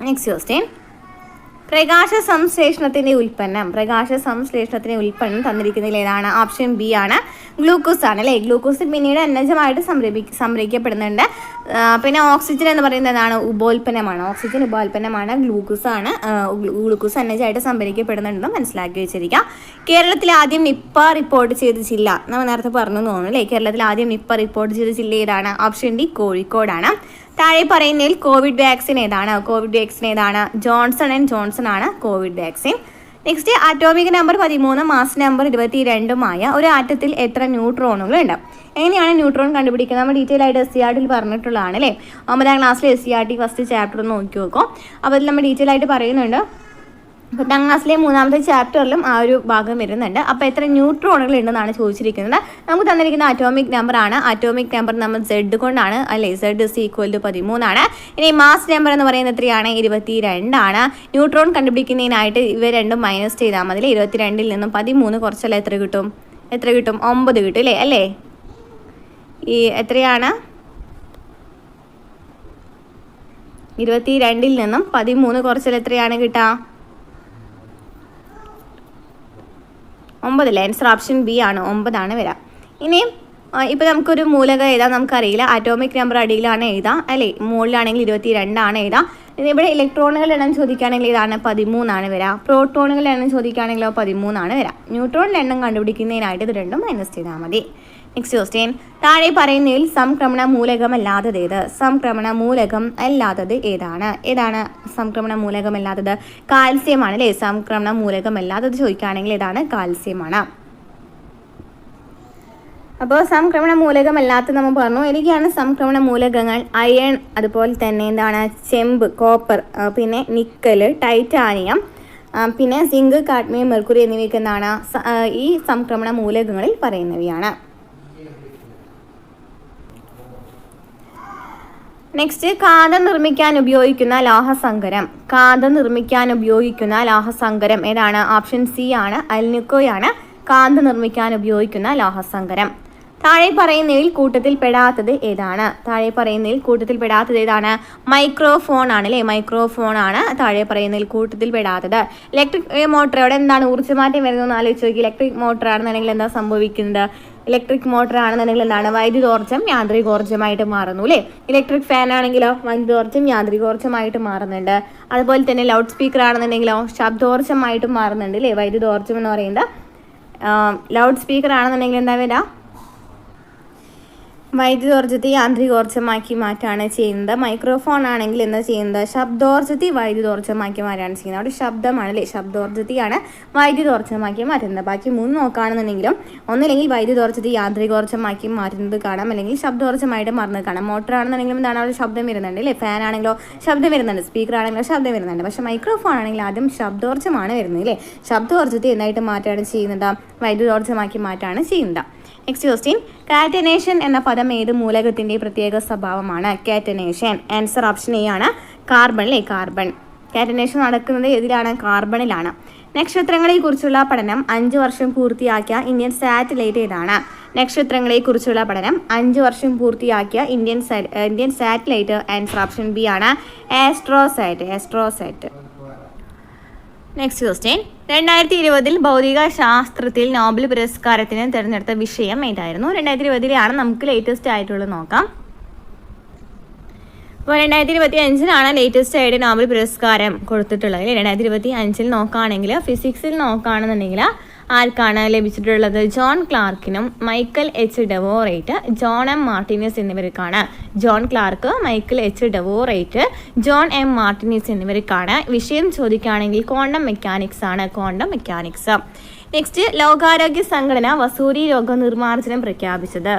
നെക്സ്റ്റ് ക്വസ്റ്റ്യൻ, പ്രകാശ സംശ്ലേഷണത്തിന്റെ ഉൽപ്പന്നം തന്നിരിക്കുന്നതിൽ ഏതാണ്? ഓപ്ഷൻ ബി ആണ്, ഗ്ലൂക്കോസ് ആണ് അല്ലേ. ഗ്ലൂക്കോസ് പിന്നീട് അന്നജമായിട്ട് സംഭരിക്കപ്പെടുന്നുണ്ട്. പിന്നെ ഓക്സിജൻ എന്ന് പറയുന്നത് എന്താണ്? ഉപോൽപ്പന്നമാണ്. ഓക്സിജൻ ഉപോൽപ്പന്നമാണ്. ഗ്ലൂക്കോസ് അന്നജമായിട്ട് സംഭരിക്കപ്പെടുന്നുണ്ടെന്ന് മനസ്സിലാക്കി വെച്ചിരിക്കുക. കേരളത്തിൽ ആദ്യം നിപ്പ റിപ്പോർട്ട് ചെയ്ത ജില്ല നമ്മൾ നേരത്തെ പറഞ്ഞു തോന്നുന്നു അല്ലേ. കേരളത്തിൽ ആദ്യം നിപ്പ റിപ്പോർട്ട് ചെയ്ത ജില്ല ഏതാണ്? ഓപ്ഷൻ ഡി, കോഴിക്കോടാണ്. താഴെ പറയുന്നതിൽ കോവിഡ് വാക്സിൻ ഏതാണ്? ജോൺസൺ ആൻഡ് ജോൺസൺ ആണ് Covid vaccine. Next, atomic number 13 mass number 22 ഒരു ആറ്റത്തിൽ എത്ര ന്യൂട്രോണുകൾ ഉണ്ട്? എങ്ങനെയാണ് ന്യൂട്രോൺ കണ്ടുപിടിക്കുന്നത്? നമ്മൾ ഡീറ്റെയിൽ ആയിട്ട് SCRT പറഞ്ഞിട്ടുള്ളതാണ് അല്ലേ. 9ാം ക്ലാസ്സിലെ SCRT ഫസ്റ്റ് ചാപ്റ്റർ നോക്കി നോക്കും. അപ്പോൾ അതിൽ നമ്മൾ ഡീറ്റെയിൽ ആയിട്ട് പറയുന്നുണ്ട്. 10ാം ക്ലാസ്സിലെ 3ാമത്തെ ചാപ്റ്ററിലും ആ ഒരു ഭാഗം വരുന്നുണ്ട്. അപ്പോൾ എത്ര ന്യൂട്രോണുകൾ ഉണ്ടെന്നാണ് ചോദിച്ചിരിക്കുന്നത്. നമുക്ക് തന്നിരിക്കുന്ന അറ്റോമിക് നമ്പർ ആണ്. അറ്റോമിക് നമ്പർ നമ്മൾ Z കൊണ്ടാണ് അല്ലേ. Z = 13 ആണ്. ഇനി മാസ് നമ്പർ എന്ന് പറയുന്നത് എത്രയാണ്? 22 ആണ്. ന്യൂട്രോൺ കണ്ടുപിടിക്കുന്നതിനായിട്ട് ഇവ രണ്ടും മൈനസ് ചെയ്താൽ മതി. 22ൽ നിന്നും 13 കുറച്ചല്ല എത്ര കിട്ടും? 9 കിട്ടും അല്ലേ. ഈ എത്രയാണ്? 22ൽ നിന്നും 13 കുറച്ചാൽ എത്രയാണ് കിട്ടുക? 9. ആൻസർ ഓപ്ഷൻ ബി ആണ്, 9 ആണ് വരാം. ഇനിയും ഇപ്പോൾ നമുക്കൊരു മൂലകം എഴുതാം, നമുക്കറിയില്ല. അറ്റോമിക് നമ്പർ അടിയിലാണ് എഴുതാം അല്ലേ. മുകളിലാണെങ്കിൽ 22 ആണ് എഴുതാം. ഇവിടെ ഇലക്ട്രോണുകളുടെ എണ്ണം ചോദിക്കുകയാണെങ്കിൽ ഇതാണ് 13 ആണ് വരാം. പ്രോട്ടോണുകളുടെ എണ്ണം ചോദിക്കുകയാണെങ്കിലോ 13 ആണ് വരാം. ന്യൂട്രോണിൻ്റെ എണ്ണം കണ്ടുപിടിക്കുന്നതിനായിട്ട് ഇത് രണ്ടും മൈനസ് ചെയ്താൽ മതി. നെക്സ്റ്റ് ക്വസ്റ്റ്യൻ, താഴെ പറയുന്നതിൽ സംക്രമണ മൂലകം അല്ലാത്തത് ഏതാണ്? സംക്രമണ മൂലകം അല്ലാത്തത്? കാൽസ്യം ആണ് അല്ലേ. സംക്രമണ മൂലകം അല്ലാത്തത് ചോദിക്കുകയാണെങ്കിൽ ഏതാണ്? കാൽസ്യമാണ്. അപ്പോൾ സംക്രമണ മൂലകം അല്ലാത്ത നമ്മൾ പറഞ്ഞു. എനിക്കാണ് സംക്രമണ മൂലകങ്ങൾ അയൺ, അതുപോലെ തന്നെ എന്താണ് ചെമ്പ്, കോപ്പർ, പിന്നെ നിക്കൽ, ടൈറ്റാനിയം, പിന്നെ സിങ്ക്, കാഡ്മിയം, മെർക്കുറി എന്നിവയൊക്കെ എന്താണ് ഈ സംക്രമണ മൂലകങ്ങളിൽ പറയുന്നവയാണ്. നെക്സ്റ്റ്, കാന്തം നിർമ്മിക്കാൻ ഉപയോഗിക്കുന്ന ലോഹസങ്കരം ഏതാണ്? ഓപ്ഷൻ സി ആണ്, അൽനിക്കോയാണ് കാന്തം നിർമ്മിക്കാൻ ഉപയോഗിക്കുന്ന ലോഹസങ്കരം. താഴെ പറയുന്നതിൽ കൂട്ടത്തിൽ പെടാത്തത് ഏതാണ്? മൈക്രോഫോൺ ആണ് അല്ലേ. മൈക്രോഫോൺ ആണ് താഴെ പറയുന്നതിൽ കൂട്ടത്തിൽ പെടാത്തത്. ഇലക്ട്രിക് മോട്ടർ, അവിടെ എന്താണ് ഊർജ്ജമാറ്റം വരുന്നതെന്ന് ആലോചിച്ച് നോക്കി. ഇലക്ട്രിക് മോട്ടർ ആണെന്നുണ്ടെങ്കിൽ എന്താ സംഭവിക്കുന്നത്? ഇലക്ട്രിക് മോട്ടർ ആണെന്നുണ്ടെങ്കിൽ എന്താണ്? വൈദ്യുതോർജ്ജം യാന്ത്രികോർജ്ജമായിട്ട് മാറുന്നു അല്ലേ. ഇലക്ട്രിക് ഫാൻ ആണെങ്കിലോ വൈദ്യുതോർജ്ജം യാന്ത്രികോർജ്ജമായിട്ട് മാറുന്നുണ്ട്. അതുപോലെ തന്നെ ലൗഡ് സ്പീക്കർ ആണെന്നുണ്ടെങ്കിലോ ശബ്ദോർജ്ജമായിട്ട് മാറുന്നുണ്ട് അല്ലേ. വൈദ്യുതോർജ്ജം എന്ന് പറയുന്നത് ലൗഡ് സ്പീക്കർ ആണെന്നുണ്ടെങ്കിൽ എന്താ വരിക? വൈദ്യുതോർജ്ജത്തെ യാന്ത്രികോർജ്ജമാക്കി മാറ്റാണ് ചെയ്യുന്നത്. മൈക്രോഫോൺ ആണെങ്കിൽ എന്താ ചെയ്യുന്നത്? ശബ്ദോർജ്ജത്തെ വൈദ്യുതോർജ്ജമാക്കി മാറ്റാണ് ചെയ്യുന്നത്. അവിടെ ശബ്ദമാണ് അല്ലേ. ശബ്ദോർജ്ജത്തെയാണ് വൈദ്യുതോർജ്ജമാക്കി മാറ്റുന്നത്. ബാക്കി 3 നോക്കുകയാണെന്നുണ്ടെങ്കിലും ഒന്നില്ലെങ്കിൽ വൈദ്യുതോർജ്ജത്തെ യാന്ത്രികോർജ്ജമാക്കി മാറ്റുന്നത് കാണാം, അല്ലെങ്കിൽ ശബ്ദോർജ്ജമായിട്ട് മാറുന്നത് കാണാം. മോട്ടർ ആണെന്നുണ്ടെങ്കിലും എന്താണ്? അവിടെ ശബ്ദം വരുന്നുണ്ട് അല്ലേ. ഫാൻ ആണെങ്കിലോ ശബ്ദം വരുന്നുണ്ട്, സ്പീക്കർ ആണെങ്കിലോ ശബ്ദം വരുന്നുണ്ട്. പക്ഷേ മൈക്രോഫോൺ ആണെങ്കിൽ ആദ്യം ശബ്ദോർജ്ജമാണ് വരുന്നത് അല്ലേ. ശബ്ദോർജ്ജത്തെ എന്തായിട്ട് മാറ്റാണ് ചെയ്യുന്നത്? വൈദ്യുതോർജ്ജമാക്കി മാറ്റാണ് ചെയ്യുന്നത്. നെക്സ്റ്റ് ക്വസ്റ്റ്യൻ, കാറ്റനേഷൻ എന്ന പദം ഏത് മൂലകത്തിന്റെ പ്രത്യേക സ്വഭാവമാണ്? കാറ്റനേഷൻ ആൻസർ ഓപ്ഷൻ എ ആണ്, കാർബൺ അല്ലേ. കാറ്റനേഷൻ നടക്കുന്നത് ഏതിലാണ്? കാർബണിലാണ്. നക്ഷത്രങ്ങളെക്കുറിച്ചുള്ള പഠനം 5 വർഷം പൂർത്തിയാക്കിയ ഇന്ത്യൻ സാറ്റലൈറ്റ് ഏതാണ്? നക്ഷത്രങ്ങളെക്കുറിച്ചുള്ള പഠനം 5 വർഷം പൂർത്തിയാക്കിയ Indian satellite answer option B ആണ്, ആസ്ട്രോസാറ്റ്. നെക്സ്റ്റ് ക്വസ്റ്റ്യൻ, 2020 ഭൗതിക ശാസ്ത്രത്തിൽ നോബൽ പുരസ്കാരത്തിന് തിരഞ്ഞെടുത്ത വിഷയം ഏതായിരുന്നു? 2020 നമുക്ക് ലേറ്റസ്റ്റ് ആയിട്ടുള്ളത് നോക്കാം. അപ്പോൾ 2025 ലേറ്റസ്റ്റ് ആയിട്ട് നോബൽ പുരസ്കാരം കൊടുത്തിട്ടുള്ളത്. 2025 നോക്കുകയാണെങ്കിൽ ഫിസിക്സിൽ നോക്കുകയാണെന്നുണ്ടെങ്കിൽ ആർക്കാണ് ലഭിച്ചിട്ടുള്ളത്? ജോൺ ക്ലാർക്കിനും Michael H Devoret, John M Martinis എന്നിവർക്കാണ്. John Clarke, Michael H Devoret, John M Martinis എന്നിവർക്കാണ്. വിഷയം ചോദിക്കുകയാണെങ്കിൽ ക്വാണ്ടം മെക്കാനിക്സ് ആണ്. നെക്സ്റ്റ്, ലോകാരോഗ്യ സംഘടന വസൂരി രോഗ നിർമ്മാർജ്ജനം പ്രഖ്യാപിച്ചത്?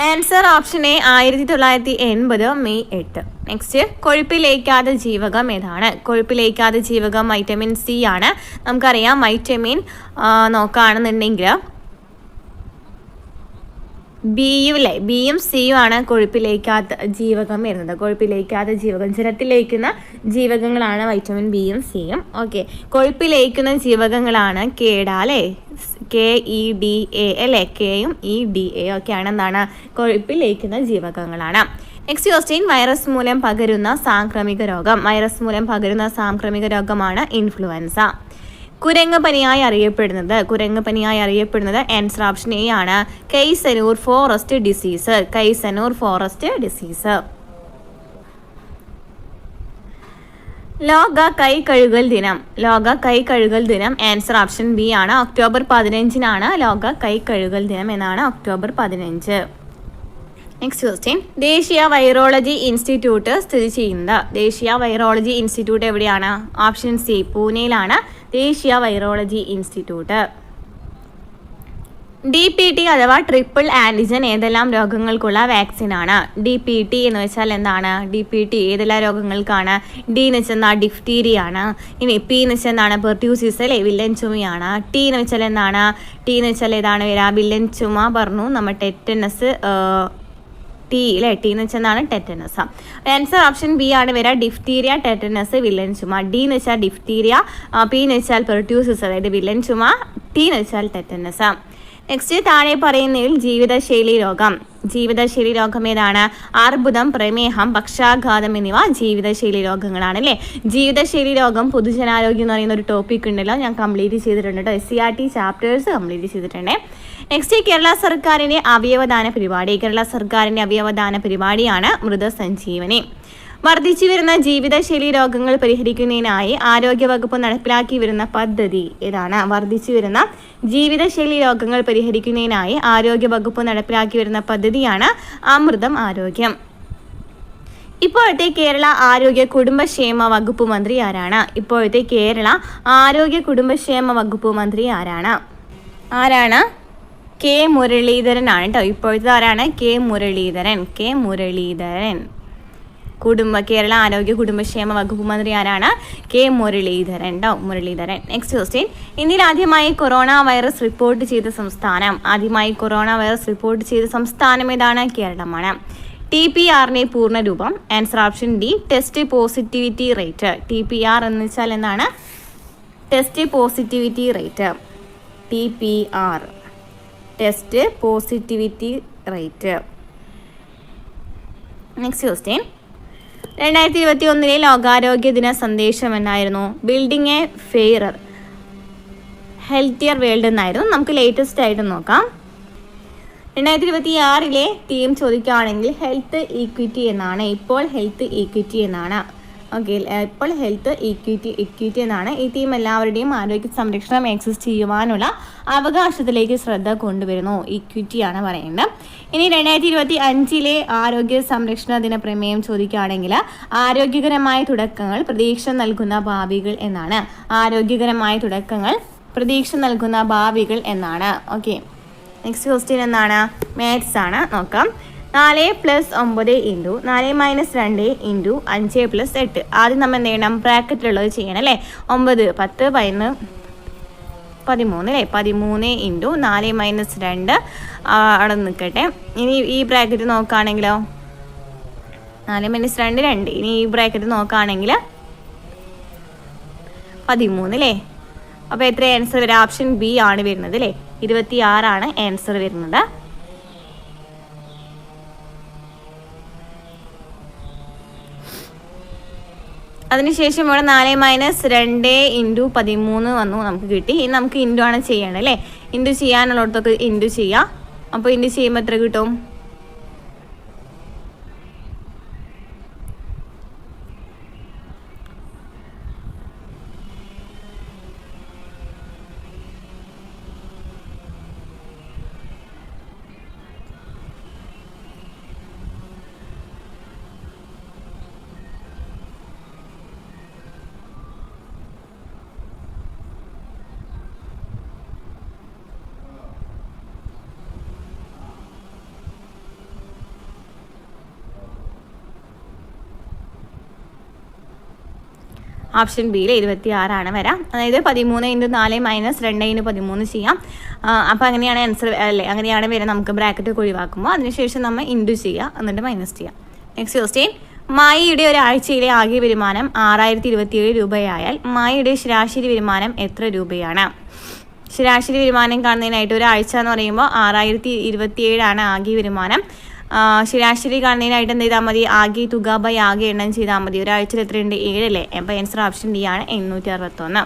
Answer option A 1980 May 8. Next, കൊഴുപ്പിലേക്കാത്ത ജീവകം ഏതാണ്? കൊഴുപ്പിലേക്കാത്ത ജീവകം വൈറ്റമിൻ സി ആണ്. നമുക്കറിയാം വൈറ്റമിൻ നോക്കുകയാണെന്നുണ്ടെങ്കിൽ ബിയും അല്ലേ, ബിയും സിയും ആണ് കൊഴുപ്പ് ലയിക്കാത്ത ജീവകം വരുന്നത്. കൊഴുപ്പ് ലയിക്കാത്ത ജീവകം, ജലത്തിൽ ലയിക്കുന്ന ജീവകങ്ങളാണ് വൈറ്റമിൻ ബിയും സിയും. ഓക്കെ, കൊഴുപ്പ് ലയിക്കുന്ന ജീവകങ്ങളാണ് കേട അല്ലേ, KEDA അല്ലേ, കെയും EDA ഒക്കെയാണ് എന്താണ് കൊഴുപ്പ് ലയിക്കുന്ന ജീവകങ്ങളാണ്. നെക്സ്റ്റ് ക്വസ്റ്റ്യൻ, വൈറസ് മൂലം പകരുന്ന സാംക്രമിക രോഗം. വൈറസ് മൂലം പകരുന്ന സാംക്രമിക രോഗമാണ് ഇൻഫ്ലുവൻസ. കുരങ്ങ് പനിയായി അറിയപ്പെടുന്നത് ആൻസർ ഓപ്ഷൻ എ ആണ്, കൈസനൂർ ഫോറസ്റ്റ് ഡിസീസ്. ലോക കൈ കഴുകൽ ദിനം ആൻസർ ഓപ്ഷൻ ബി ആണ്, ഒക്ടോബർ 15 ലോക കൈ കഴുകൽ ദിനം എന്നാണ്, ഒക്ടോബർ 15. നെക്സ്റ്റ് ക്വസ്റ്റ്യൻ, ദേശീയ വൈറോളജി ഇൻസ്റ്റിറ്റ്യൂട്ട് സ്ഥിതി ചെയ്യുന്നത്. ദേശീയ വൈറോളജി ഇൻസ്റ്റിറ്റ്യൂട്ട് എവിടെയാണ്? ഓപ്ഷൻ സി, പൂനെയിലാണ് ദേശീയ വൈറോളജി ഇൻസ്റ്റിറ്റ്യൂട്ട്. DPT അഥവാ ട്രിപ്പിൾ ആന്റിജൻ ഏതെല്ലാം രോഗങ്ങൾക്കുള്ള വാക്സിൻ ആണ്? DPT എന്ന് വെച്ചാൽ എന്താണ്? DPT ഏതെല്ലാം രോഗങ്ങൾക്കാണ്? ഡി എന്ന് വെച്ചാൽ ഡിഫ്തീരിയ ആണ്. ഇനി പി എന്ന് വെച്ചാൽ എന്താണ്? പെർട്യൂസിസ് അല്ലേ, വില്ലൻ ചുമയാണ്. ടി എന്ന് വെച്ചാൽ എന്താണ്? ടി എന്ന് വെച്ചാൽ ഏതാണ് വരാ? വില്ലൻ ചുമ പറഞ്ഞു നമ്മൾ. ടെറ്റനസ് ടി അല്ലേ, ടി എന്ന് വെച്ചാൽ എന്താണ്? ടെറ്റനസ്. ആൻസർ ഓപ്ഷൻ ബി ആണ് വരിക, ഡിഫ്തീരിയ, ടെറ്റനസ്, വില്ലൻ ചുമ. ഡി എന്ന് വെച്ചാൽ ഡിഫ്തീരിയ, പി എന്ന് വെച്ചാൽ പെർട്യൂസിസ് അതായത് വില്ലൻ ചുമ, ടി എന്ന് വെച്ചാൽ ടെറ്റനസ്. നെക്സ്റ്റ്, താഴെ പറയുന്നതിൽ ജീവിതശൈലി രോഗം ഏതാണ്? അർബുദം, പ്രമേഹം, പക്ഷാഘാതം എന്നിവ ജീവിതശൈലി രോഗങ്ങളാണ് അല്ലേ. ജീവിതശൈലി രോഗം പൊതുജനാരോഗ്യം എന്ന് പറയുന്ന ഒരു ടോപ്പിക് ഉണ്ടല്ലോ, ഞാൻ കംപ്ലീറ്റ് ചെയ്തിട്ടുണ്ട് കേട്ടോ. SCERT ചാപ്റ്റേഴ്സ് കംപ്ലീറ്റ് ചെയ്തിട്ടുണ്ട്. നെക്സ്റ്റ്, കേരള സർക്കാരിൻ്റെ അവയവദാന പരിപാടിയാണ് മൃതസഞ്ജീവനി. വർദ്ധിച്ചു വരുന്ന ജീവിതശൈലി രോഗങ്ങൾ പരിഹരിക്കുന്നതിനായി ആരോഗ്യവകുപ്പ് നടപ്പിലാക്കി വരുന്ന പദ്ധതി ഏതാണ്? വർദ്ധിച്ചു വരുന്ന ജീവിതശൈലി രോഗങ്ങൾ പരിഹരിക്കുന്നതിനായി ആരോഗ്യവകുപ്പ് നടപ്പിലാക്കി വരുന്ന പദ്ധതിയാണ് അമൃതം ആരോഗ്യം. ഇപ്പോഴത്തെ കേരള ആരോഗ്യ കുടുംബക്ഷേമ വകുപ്പ് മന്ത്രി ആരാണ്? കെ മുരളീധരൻ ആണ് കേട്ടോ. ഇപ്പോഴത്തെ ആരാണ്? കെ മുരളീധരൻ. കേരള ആരോഗ്യ കുടുംബക്ഷേമ വകുപ്പ് മന്ത്രി ആരാണ്? കെ മുരളീധരൻ കേട്ടോ, മുരളീധരൻ. നെക്സ്റ്റ് ക്വസ്റ്റ്യൻ, ഇന്ത്യയിൽ ആദ്യമായി കൊറോണ വൈറസ് റിപ്പോർട്ട് ചെയ്ത സംസ്ഥാനം ഏതാണ്? കേരളമാണ്. TPR പൂർണ്ണരൂപം answer option D, test positivity rate. TPR എന്ന് വെച്ചാൽ എന്താണ്? Test positivity rate. TPR test positivity rate. Next question, 2021 ലോകാരോഗ്യ ദിന സന്ദേശം എന്നായിരുന്നു? Building a fairer healthier world എന്നായിരുന്നു. നമുക്ക് ലേറ്റസ്റ്റ് ആയിട്ട് നോക്കാം. 2026 തീം ചോദിക്കുകയാണെങ്കിൽ ഹെൽത്ത് ഈക്വിറ്റി എന്നാണ്. ഇപ്പോൾ ഹെൽത്ത് ഈക്വിറ്റി എന്നാണ്. ഈ തീം എല്ലാവരുടെയും ആരോഗ്യ സംരക്ഷണം ആക്സസ് ചെയ്യുവാനുള്ള അവകാശത്തിലേക്ക് ശ്രദ്ധ കൊണ്ടുവരുന്നു. ഈക്വിറ്റിയാണ് പറയുന്നത്. ഇനി 2025 ആരോഗ്യ സംരക്ഷണ ദിന പ്രമേയം ചോദിക്കുകയാണെങ്കിൽ ആരോഗ്യകരമായ തുടക്കങ്ങൾ പ്രതീക്ഷ നൽകുന്ന ഭാവികൾ എന്നാണ്. ഓക്കെ, നെക്സ്റ്റ് ക്വസ്റ്റ്യൻ എന്താണ്? മാത്സ് ആണ്. നോക്കാം. 4 + 9 × 4 - 2 × 5 + 8. ആദ്യം നമ്മൾ എന്ത് ചെയ്യണം? ബ്രാക്കറ്റിലുള്ളത് ചെയ്യണം അല്ലേ. 9, 10, 11, 13 അല്ലേ. 13 × 4 - 2 അവിടെ നിൽക്കട്ടെ. ഇനി ഈ ബ്രാക്കറ്റ് നോക്കുകയാണെങ്കിലോ 4 - 2 2. ഇനി ഈ ബ്രാക്കറ്റ് നോക്കുകയാണെങ്കിൽ 13 അല്ലേ. അപ്പോൾ എത്ര ആൻസർ വരും? ഓപ്ഷൻ ബി ആണ് വരുന്നത് അല്ലേ. 26 ആണ് ആൻസർ വരുന്നത്. അതിനുശേഷം ഇവിടെ 4 - 2 × 13 വന്നു, നമുക്ക് കിട്ടി. ഇനി നമുക്ക് ഇൻറ്റു ആണ് ചെയ്യണം അല്ലേ. ഇൻറ്റു ചെയ്യാനുള്ളിടത്തൊക്കെ ഇൻറ്റു ചെയ്യാം. അപ്പോൾ ഇൻറ്റു ചെയ്യുമ്പോൾ എത്ര കിട്ടും? ഓപ്ഷൻ ബിയിൽ 26 ആണ് വരാം. അതായത് 13 × 4 - 2 × 13 ചെയ്യാം. അപ്പോൾ അങ്ങനെയാണ് ആൻസർ അല്ലേ, അങ്ങനെയാണ് വരെ നമുക്ക് ബ്രാക്കറ്റ് ഒഴിവാക്കുമ്പോൾ. അതിനുശേഷം നമ്മൾ ഇൻറ്റു ചെയ്യുക, എന്നിട്ട് മൈനസ് ചെയ്യുക. നെക്സ്റ്റ് ക്വസ്റ്റ്യൻ, മായിയുടെ ഒരാഴ്ചയിലെ ആകെ വരുമാനം 6027 രൂപയായാൽ മായിയുടെ ശരാശരി വരുമാനം എത്ര രൂപയാണ്? ശരാശരി വരുമാനം കാണുന്നതിനായിട്ട് ഒരാഴ്ച എന്ന് പറയുമ്പോൾ 6027 ആകെ വരുമാനം. ശരാശരി കാണുന്നതിനായിട്ട് എന്ത് ചെയ്താൽ മതി? ആകെ തുക ബൈ ആകെ എണ്ണം ചെയ്താൽ മതി. ഒരാഴ്ചയിൽ എത്രയുണ്ട്? 7 അല്ലേ? അപ്പോൾ ആൻസർ ഓപ്ഷൻ ഡി ആണ് 861.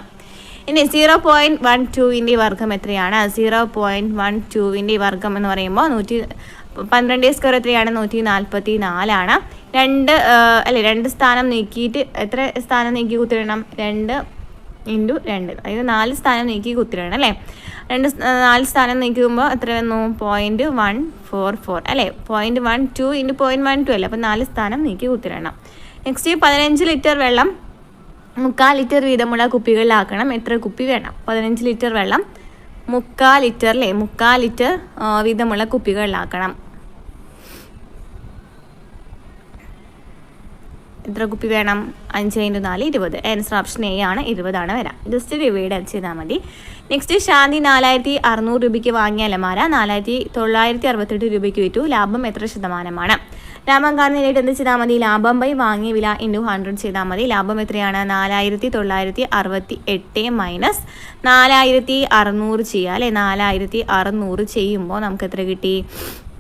ഇനി 0.12ൻ്റെ വർഗ്ഗം എത്രയാണ്? 0.12ൻ്റെ വർഗ്ഗം എന്ന് പറയുമ്പോൾ 112 സ്ക്വയർ എത്രയാണ്? 144 2 സ്ഥാനം നീക്കിയിട്ട് എത്ര സ്ഥാനം നീക്കി കുത്തിടണം? 2 × 2, അതായത് 4 സ്ഥാനം നീക്കി കുത്തിടണം അല്ലേ? 4 സ്ഥാനം നീക്കുമ്പോൾ എത്ര വന്നു? 0.144 അല്ലേ? 0.12 × 0.12 അല്ലേ? അപ്പോൾ 4 സ്ഥാനം നീക്കി കുത്തിടണം. നെക്സ്റ്റ് 15 ലിറ്റർ വെള്ളം 3/4 ലിറ്റർ വീതമുള്ള കുപ്പികളിലാക്കണം. എത്ര കുപ്പി വേണം? 15 ലിറ്റർ വെള്ളം 3/4 ലിറ്റർ അല്ലേ? 3/4 ലിറ്റർ വീതമുള്ള കുപ്പികളിലാക്കണം. എത്ര കുപ്പി വേണം? 5 × 4 20. ആൻസർ ഓപ്ഷൻ എ ആണ്, 20 വരാം. ജസ്റ്റ് ഡിവൈഡ് ചെയ്താൽ മതി. നെക്സ്റ്റ്, ശാന്തി 4600 രൂപയ്ക്ക് വാങ്ങിയ അലമാര 4968 രൂപയ്ക്ക് വിറ്റു. ലാഭം എത്ര ശതമാനമാണ്? ലാഭം കാണുന്നതിനായിട്ട് എന്ത് ചെയ്താൽ മതി? ലാഭം ബൈ വാങ്ങിയ വില × 100 ചെയ്താൽ മതി. ലാഭം എത്രയാണ്? 4968 മൈനസ് 4600 ചെയ്യുക അല്ലേ? 4600 ചെയ്യുമ്പോൾ നമുക്ക് എത്ര കിട്ടി?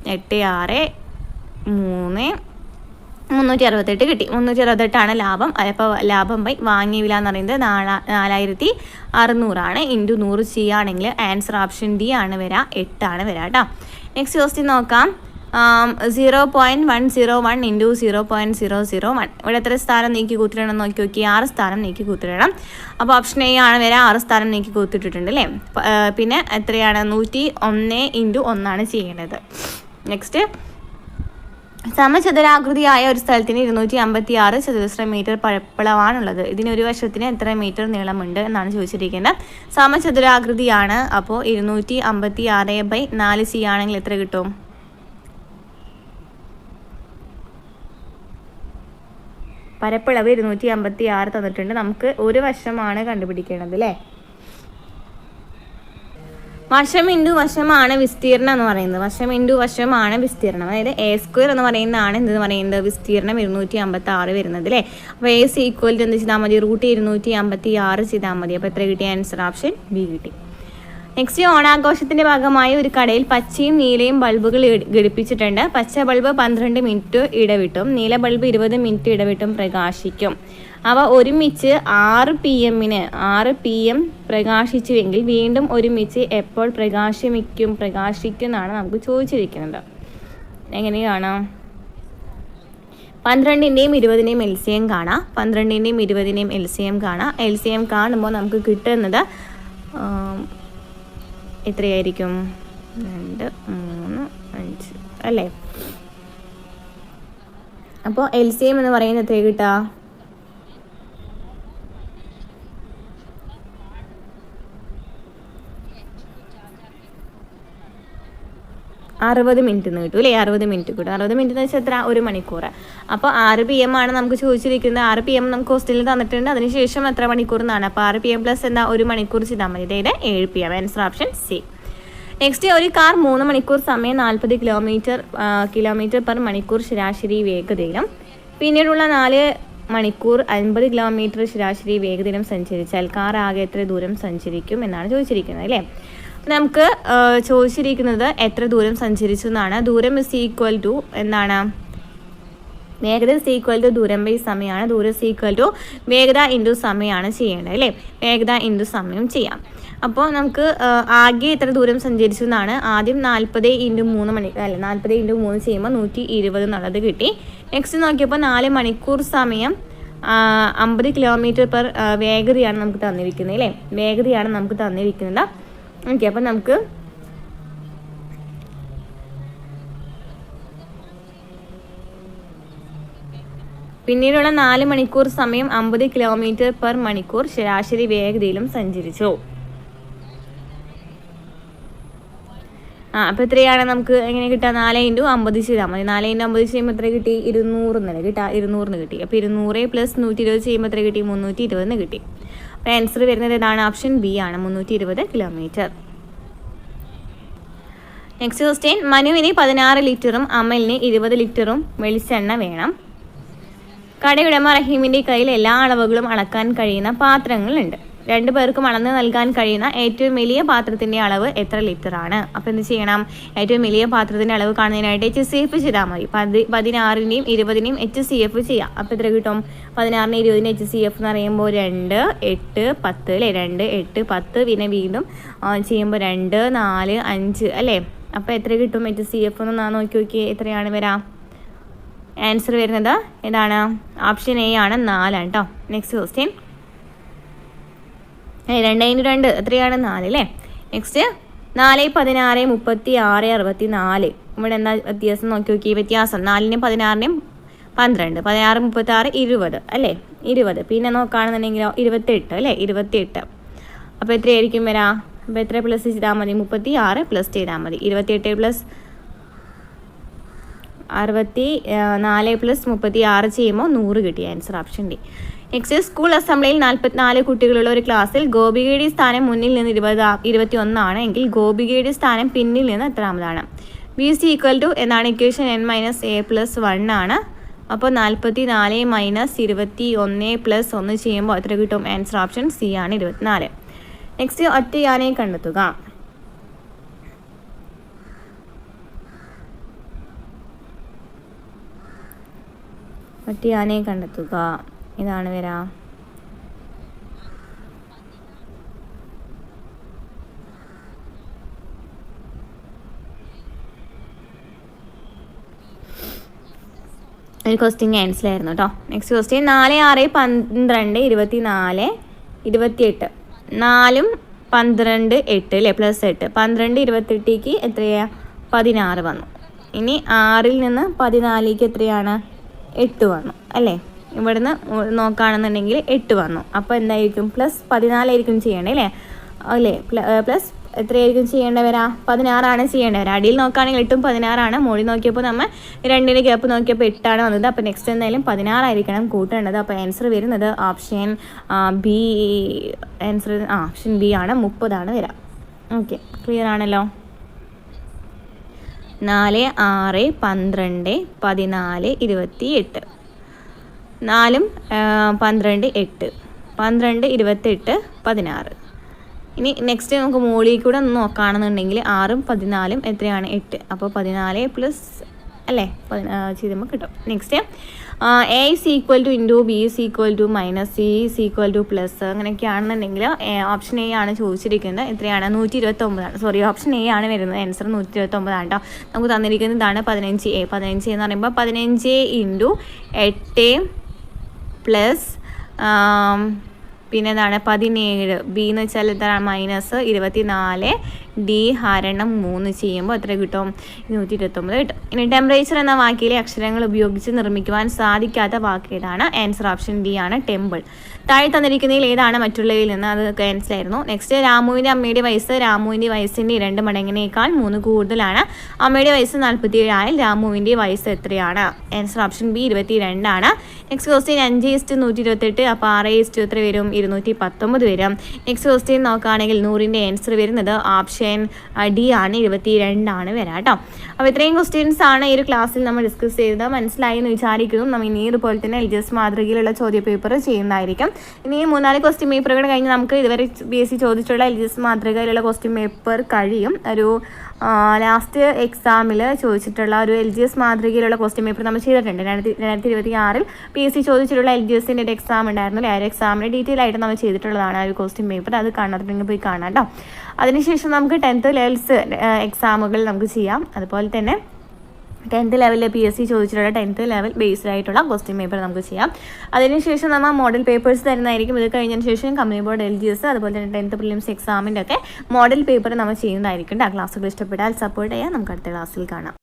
368 കിട്ടി. 368 ലാഭം. അപ്പോൾ ലാഭം ബൈ വാങ്ങിയ വില എന്ന് പറയുന്നത് 4600 × 100 ചെയ്യുകയാണെങ്കിൽ ആൻസർ ഓപ്ഷൻ ഡി ആണ് വരിക, 8 വരിക കേട്ടോ. നെക്സ്റ്റ് ക്വസ്റ്റ്യൻ നോക്കാം. 0.101 × 0.001. ഇവിടെ എത്ര സ്ഥാനം നീക്കി കൂത്തിടണം നോക്കി നോക്കി? 6 സ്ഥാനം നീക്കി കൂത്തിടണം. അപ്പോൾ ഓപ്ഷൻ എ ആണ് വരിക, 6 സ്ഥാനം നീക്കി കൂത്തിട്ടിട്ടുണ്ട് അല്ലേ? പിന്നെ എത്രയാണ്? 101 × 1 ചെയ്യേണ്ടത്. നെക്സ്റ്റ്, സമചതുരാകൃതിയായ ഒരു സ്ഥലത്തിന് 256 ചതുരശ്ര മീറ്റർ പരപ്പളവാണുള്ളത്. ഇതിന് ഒരു വശത്തിന് എത്ര മീറ്റർ നീളമുണ്ട് എന്നാണ് ചോദിച്ചിരിക്കുന്നത്. സമചതുരാകൃതിയാണ്. അപ്പോൾ 256/4 ചെയ്യുകയാണെങ്കിൽ എത്ര കിട്ടും? പരപ്പളവ് 256 തന്നിട്ടുണ്ട്. നമുക്ക് ഒരു വശമാണ് കണ്ടുപിടിക്കേണ്ടത് അല്ലേ? വശം ഇൻറ്റു വശമാണ് വിസ്തീർണം എന്ന് പറയുന്നത്. വശം ഇൻറ്റു വശമാണ് വിസ്തീർണം. അതായത് എ സ്ക്വയർ എന്ന് പറയുന്നതാണ് എന്തെന്ന് പറയുന്നത്? വിസ്തീർണം 256 വരുന്നത് അല്ലേ? അപ്പോൾ എ = എന്ത് ചെയ്താൽ മതി? √256 ചെയ്താൽ മതി. അപ്പോൾ എത്ര കിട്ടി? ആൻസർ ഓപ്ഷൻ ബി കിട്ടി. നെക്സ്റ്റ്, ഓണാഘോഷത്തിൻ്റെ ഭാഗമായി ഒരു കടയിൽ പച്ചയും നീലയും ബൾബുകൾ ഘടിപ്പിച്ചിട്ടുണ്ട്. പച്ച ബൾബ് 12 മിനിറ്റ് ഇടവിട്ടും നീല ബൾബ് 20 മിനിറ്റ് ഇടവിട്ടും പ്രകാശിക്കും. അവ ഒരുമിച്ച് 6 PM പ്രകാശിച്ചുവെങ്കിൽ വീണ്ടും ഒരുമിച്ച് എപ്പോൾ പ്രകാശിക്കുമെന്നാണ് നമുക്ക് ചോദിച്ചിരിക്കുന്നത്. എങ്ങനെയാണ്? 12ൻ്റെയും 20ൻ്റെയും LCM കാണാം. 12ൻ്റെയും 20ൻ്റെയും LCM കാണാം. LCM കാണുമ്പോൾ നമുക്ക് കിട്ടുന്നത് എത്രയായിരിക്കും? 2, 3, 5 അല്ലേ? അപ്പോൾ LCM എന്ന് പറയുന്നത് എത്ര കിട്ടുക? 60 മിനിറ്റ് കിട്ടും അല്ലേ? 60 മിനിറ്റ് കിട്ടും. 60 മിനിറ്റ് എന്ന് വെച്ചാൽ എത്ര? 1 മണിക്കൂർ. അപ്പോൾ 6 PM ആണ് നമുക്ക് ചോദിച്ചിരിക്കുന്നത്. 6 PM നമുക്ക് ഹോസ്റ്റലിൽ തന്നിട്ടുണ്ട്. അതിനുശേഷം എത്ര മണിക്കൂർ എന്നാണ്? അപ്പോൾ 6 PM പ്ലസ് എന്താ? 1 മണിക്കൂർ ചെയ്താൽ മതി. അതായത് 7 PM. Answer option C. Next, ഒരു കാർ 3 മണിക്കൂർ സമയം 40 km/മണിക്കൂർ ശരാശരി വേഗതയിലും പിന്നീടുള്ള 4 മണിക്കൂർ 50 km ശരാശരി വേഗതയിലും സഞ്ചരിച്ചാൽ കാർ ആകെ എത്ര ദൂരം സഞ്ചരിക്കും എന്നാണ് ചോദിച്ചിരിക്കുന്നത് അല്ലേ? നമുക്ക് ചോദിച്ചിരിക്കുന്നത് എത്ര ദൂരം സഞ്ചരിച്ചു എന്നാണ്. ദൂരം = എന്താണ്? വേഗത = ദൂരം ബൈ സമയമാണ്. ദൂരം = വേഗത ഇൻറ്റു സമയമാണ് ചെയ്യേണ്ടത് അല്ലേ? വേഗത ഇൻറ്റു സമയം ചെയ്യാം. അപ്പോൾ നമുക്ക് ആകെ എത്ര ദൂരം സഞ്ചരിച്ചു എന്നാണ്. ആദ്യം 40 × 3 അല്ല 40 × 3 ചെയ്യുമ്പോൾ 120 എന്നുള്ളത് കിട്ടി. നെക്സ്റ്റ് നോക്കിയപ്പോൾ 4 മണിക്കൂർ സമയം 50 km വേഗതയാണ് നമുക്ക് തന്നിരിക്കുന്നത് അല്ലേ? വേഗതയാണ് നമുക്ക് തന്നിരിക്കുന്നത്. ഓക്കെ, അപ്പം നമുക്ക് പിന്നീടുള്ള 4 മണിക്കൂർ സമയം 50 km/മണിക്കൂർ ശരാശരി വേഗതയിലും സഞ്ചരിച്ചു. അപ്പോൾ എത്രയാണ് നമുക്ക് എങ്ങനെ കിട്ടുക? 4 × 50 ചെയ്താൽ മതി. 4 × 50 ചെയ്യുമ്പോൾ എത്ര കിട്ടി? 200 എന്നല്ലേ കിട്ടുക? 200 കിട്ടി. അപ്പോൾ 200 + 120 ചെയ്യുമ്പോൾ എത്ര കിട്ടി? 320 കിട്ടി. അപ്പോൾ ആൻസർ വരുന്നത് ഏതാണ്? ഓപ്ഷൻ ബി ആണ്, 320 km. നെക്സ്റ്റ് ക്വസ്റ്റ്യൻ, മനുവിന് 16 ലിറ്ററും അമലിന് 20 ലിറ്ററും വെളിച്ചെണ്ണ വേണം. കടയുടമ റഹീമിൻ്റെ കയ്യിൽ എല്ലാ അളവുകളും അളക്കാൻ കഴിയുന്ന പാത്രങ്ങളുണ്ട്. 2 പേർക്കും അളന്ന് നൽകാൻ കഴിയുന്ന ഏറ്റവും വലിയ പാത്രത്തിൻ്റെ അളവ് എത്ര ലിറ്ററാണ്? അപ്പോൾ എന്ത് ചെയ്യണം? ഏറ്റവും വലിയ പാത്രത്തിൻ്റെ അളവ് കാണുന്നതിനായിട്ട് HCF ചെയ്താൽ മതി. 16നെയും 20നെയും HCF ചെയ്യാം. അപ്പോൾ എത്ര കിട്ടും? 16നെ 20നെ HCF എന്ന് പറയുമ്പോൾ 2, 8, 10 അല്ലേ? 2, 8, 10 പിന്നെ വീണ്ടും ചെയ്യുമ്പോൾ 2, 4, 5 അല്ലേ? അപ്പോൾ എത്ര കിട്ടും HCF എന്ന് നോക്കി നോക്കിയേ, എത്രയാണ് വരാം? ആൻസർ വരുന്നത് ഏതാണ്? ഓപ്ഷൻ എ ആണ്, 4 ആണ് കേട്ടോ. നെക്സ്റ്റ് ക്വസ്റ്റ്യൻ, 2×2 എത്രയാണ്? 4 അല്ലേ? നെക്സ്റ്റ് 4, 16, 36, 64. ഇവിടെ എന്താ വ്യത്യാസം നോക്കി നോക്കി? വ്യത്യാസം 4നെയും 16നെയും 12, 16, 36, 20 അല്ലേ? 20. പിന്നെ നോക്കുകയാണെന്നുണ്ടെങ്കിലോ 28 അല്ലേ? 28. അപ്പോൾ എത്രയായിരിക്കും വരാം? അപ്പോൾ എത്ര പ്ലസ് ചെയ്താൽ മതി? 36 പ്ലസ് ചെയ്താൽ മതി. 28 പ്ലസ് 64 പ്ലസ് 36 ചെയ്യുമ്പോൾ 100 കിട്ടി. Answer option D. Next, school അസംബ്ലിയിൽ 44 കുട്ടികളുള്ള ഒരു ക്ലാസ്സിൽ ഗോപികയുടെ സ്ഥാനം മുന്നിൽ നിന്ന് 21 ആണ് എങ്കിൽ ഗോപികയുടെ സ്ഥാനം പിന്നിൽ നിന്ന് എത്രാമതാണ്? BC = എന്നാണ് ഇക്വേഷൻ. n-a+1 ആണ്. അപ്പോൾ 44 - 21 + 1 ചെയ്യുമ്പോൾ എത്ര കിട്ടും? ആൻസർ ഓപ്ഷൻ സി ആണ്, 24. നെക്സ്റ്റ്, ഒറ്റയാനെ കണ്ടെത്തുക. ഒറ്റയാനെ കണ്ടെത്തുക ഇതാണ് വരാം. ഒരു ക്വസ്റ്റ്യൻ ക്യാൻസൽ ആയിരുന്നു കേട്ടോ. Next question, 4, 6, 12, 24, 28. 4, 12, 8 അല്ലേ? പ്ലസ് 8. 12, 28ക്ക് എത്രയാ? 16 വന്നു. ഇനി 6ൽ നിന്ന് 14ക്ക് എത്രയാണ്? 8 വന്നു അല്ലേ? ഇവിടുന്ന് നോക്കുകയാണെന്നുണ്ടെങ്കിൽ 8 വന്നു. അപ്പോൾ എന്തായിരിക്കും? പ്ലസ് 14 ആയിരിക്കും ചെയ്യേണ്ടത് അല്ലേ? പ്ലസ് എത്രയായിരിക്കും ചെയ്യേണ്ടവരാ? 16 ആണ് ചെയ്യേണ്ടവരാ. അടിയിൽ നോക്കുകയാണെങ്കിൽ 8ഉം 16 ആണ്. മുകളിൽ നോക്കിയപ്പോൾ നമ്മൾ 2ൻ്റെ ഗ്യാപ്പ് നോക്കിയപ്പോൾ 8 ആണ് വന്നത്. അപ്പോൾ നെക്സ്റ്റ് എന്തായാലും 16 ആയിരിക്കണം കൂട്ടേണ്ടത്. അപ്പോൾ ആൻസർ വരുന്നത് option B. Answer option B ആണ്, 30 ആണ് വരാം. ഓക്കെ, ക്ലിയർ ആണല്ലോ. 4, 6, 12, 14, 28. 4, 12, 8. 12, 28, 16. ഇനി നെക്സ്റ്റ് നമുക്ക് മുകളിൽ കൂടെ ഒന്ന് നോക്കുകയാണെന്നുണ്ടെങ്കിൽ 6ഉം 14ഉം എത്രയാണ്? 8. അപ്പോൾ 14 പ്ലസ് അല്ലേ? ചെയ്യുമ്പോൾ കിട്ടും. Next, A = B -C plus അങ്ങനെയൊക്കെ ആണെന്നുണ്ടെങ്കിൽ ഓപ്ഷൻ എ ആണ് ചോദിച്ചിരിക്കുന്നത്. എത്രയാണ്? 129 ആണ്. സോറി, ഓപ്ഷൻ എ ആണ് വരുന്നത്. ആൻസർ 129 ആണ് കേട്ടോ. നമുക്ക് തന്നിരിക്കുന്നതാണ് 15A. 15 എന്ന് പറയുമ്പോൾ 15 × 8 പ്ലസ് പിന്നെ എന്താണ്? 17. ബി എന്ന് വെച്ചാൽ എത്ര? -24. D/3 ചെയ്യുമ്പോൾ എത്ര കിട്ടും? 129 കിട്ടും. ഇനി ടെമ്പറേച്ചർ എന്ന വാക്കിലെ അക്ഷരങ്ങൾ ഉപയോഗിച്ച് നിർമ്മിക്കുവാൻ സാധിക്കാത്ത വാക്ക് ഏതാണ്? ആൻസർ ഓപ്ഷൻ ഡി ആണ്, ടെമ്പിൾ. താഴെ തന്നിരിക്കുന്നതിൽ ഏതാണ് മറ്റുള്ളവയിൽ നിന്ന്? അത് ക്യാൻസൽ ആയിരുന്നു. നെക്സ്റ്റ്, രാമുവിൻ്റെ അമ്മയുടെ വയസ്സ് രാമുവിൻ്റെ വയസ്സിൻ്റെ 2 മടങ്ങിനേക്കാൾ 3 കൂടുതലാണ്. അമ്മയുടെ വയസ്സ് 47 ആയാൽ രാമുവിൻ്റെ വയസ്സ് എത്രയാണ്? ആൻസർ ഓപ്ഷൻ ബി, 22 ആണ്. Next question, 5:128. അപ്പോൾ 6 എത്ര വരും? 219 വരും. നെക്സ്റ്റ് ക്വസ്റ്റ്യൻ നോക്കുകയാണെങ്കിൽ 100ൻ്റെ ആൻസർ വരുന്നത് ഓപ്ഷൻ ഡി ആണ്, 22 ആണ് വരാം കേട്ടോ. അപ്പോൾ ഇത്രയും ക്വസ്റ്റ്യൻസ് ആണ് ഈ ഒരു ക്ലാസ്സിൽ നമ്മൾ ഡിസ്കസ് ചെയ്തത്. മനസ്സിലായി എന്ന് വിചാരിക്കുന്നു. നമ്മൾ ഇനി ഇതുപോലെ തന്നെ LGS മാതൃകയിലുള്ള ചോദ്യപേപ്പർ ചെയ്യുന്നതായിരിക്കും. ഇനി 3-4 ക്വസ്റ്റ്യൻ പേപ്പറുകൾ കഴിഞ്ഞ് നമുക്ക് ഇതുവരെ BSc ചോദിച്ചിട്ടുള്ള LGS മാതൃകയിലുള്ള ക്വസ്റ്റ്യൻ പേപ്പർ കഴിയും. ഒരു ലാസ്റ്റ് എക്സാമിൽ ചോദിച്ചിട്ടുള്ള ഒരു LGS മാതൃകയിലുള്ള ക്വസ്റ്റ്യൻ പേപ്പർ നമ്മൾ ചെയ്തിട്ടുണ്ട്. 2026 BSc ചോദിച്ചിട്ടുള്ള LGSൻ്റെ ഒരു എക്സാം ഉണ്ടായിരുന്നു. ആ ഒരു എക്സാമിന് ഡീറ്റെയിൽ ആയിട്ട് നമ്മൾ ചെയ്തിട്ടുള്ളതാണ് ആ ഒരു ക്വസ്റ്റ്യൻ പേപ്പർ. അത് കാണാത്തുണ്ടെങ്കിൽ പോയി കാണാം കേട്ടോ. അതിനുശേഷം നമുക്ക് 10th ലെവൽസ് എക്സാമുകൾ നമുക്ക് ചെയ്യാം. അതുപോലെ തന്നെ 10th ലെവലിൽ BSc ചോദിച്ചിട്ടുള്ള 10th ലെവൽ ബേസ്ഡ് ആയിട്ടുള്ള ക്വസ്റ്റ്യൻ പേപ്പർ നമുക്ക് ചെയ്യാം. അതിനുശേഷം നമ്മൾ മോഡൽ പേപ്പേഴ്സ് തരുന്നതായിരിക്കും. ഇത് കഴിഞ്ഞതിന് ശേഷം കമ്പനി ബോർഡ് LGS അതുപോലെ തന്നെ 10th പ്രിലിംസ് എക്സാമിൻ്റെ ഒക്കെ മോഡൽ പേപ്പർ നമ്മൾ ചെയ്യുന്നതായിരിക്കും. ആ ക്ലാസ്സുകൾ ഇഷ്ടപ്പെട്ടാൽ സപ്പോർട്ട് ചെയ്യാം. നമുക്ക് അടുത്ത ക്ലാസ്സിൽ കാണാം.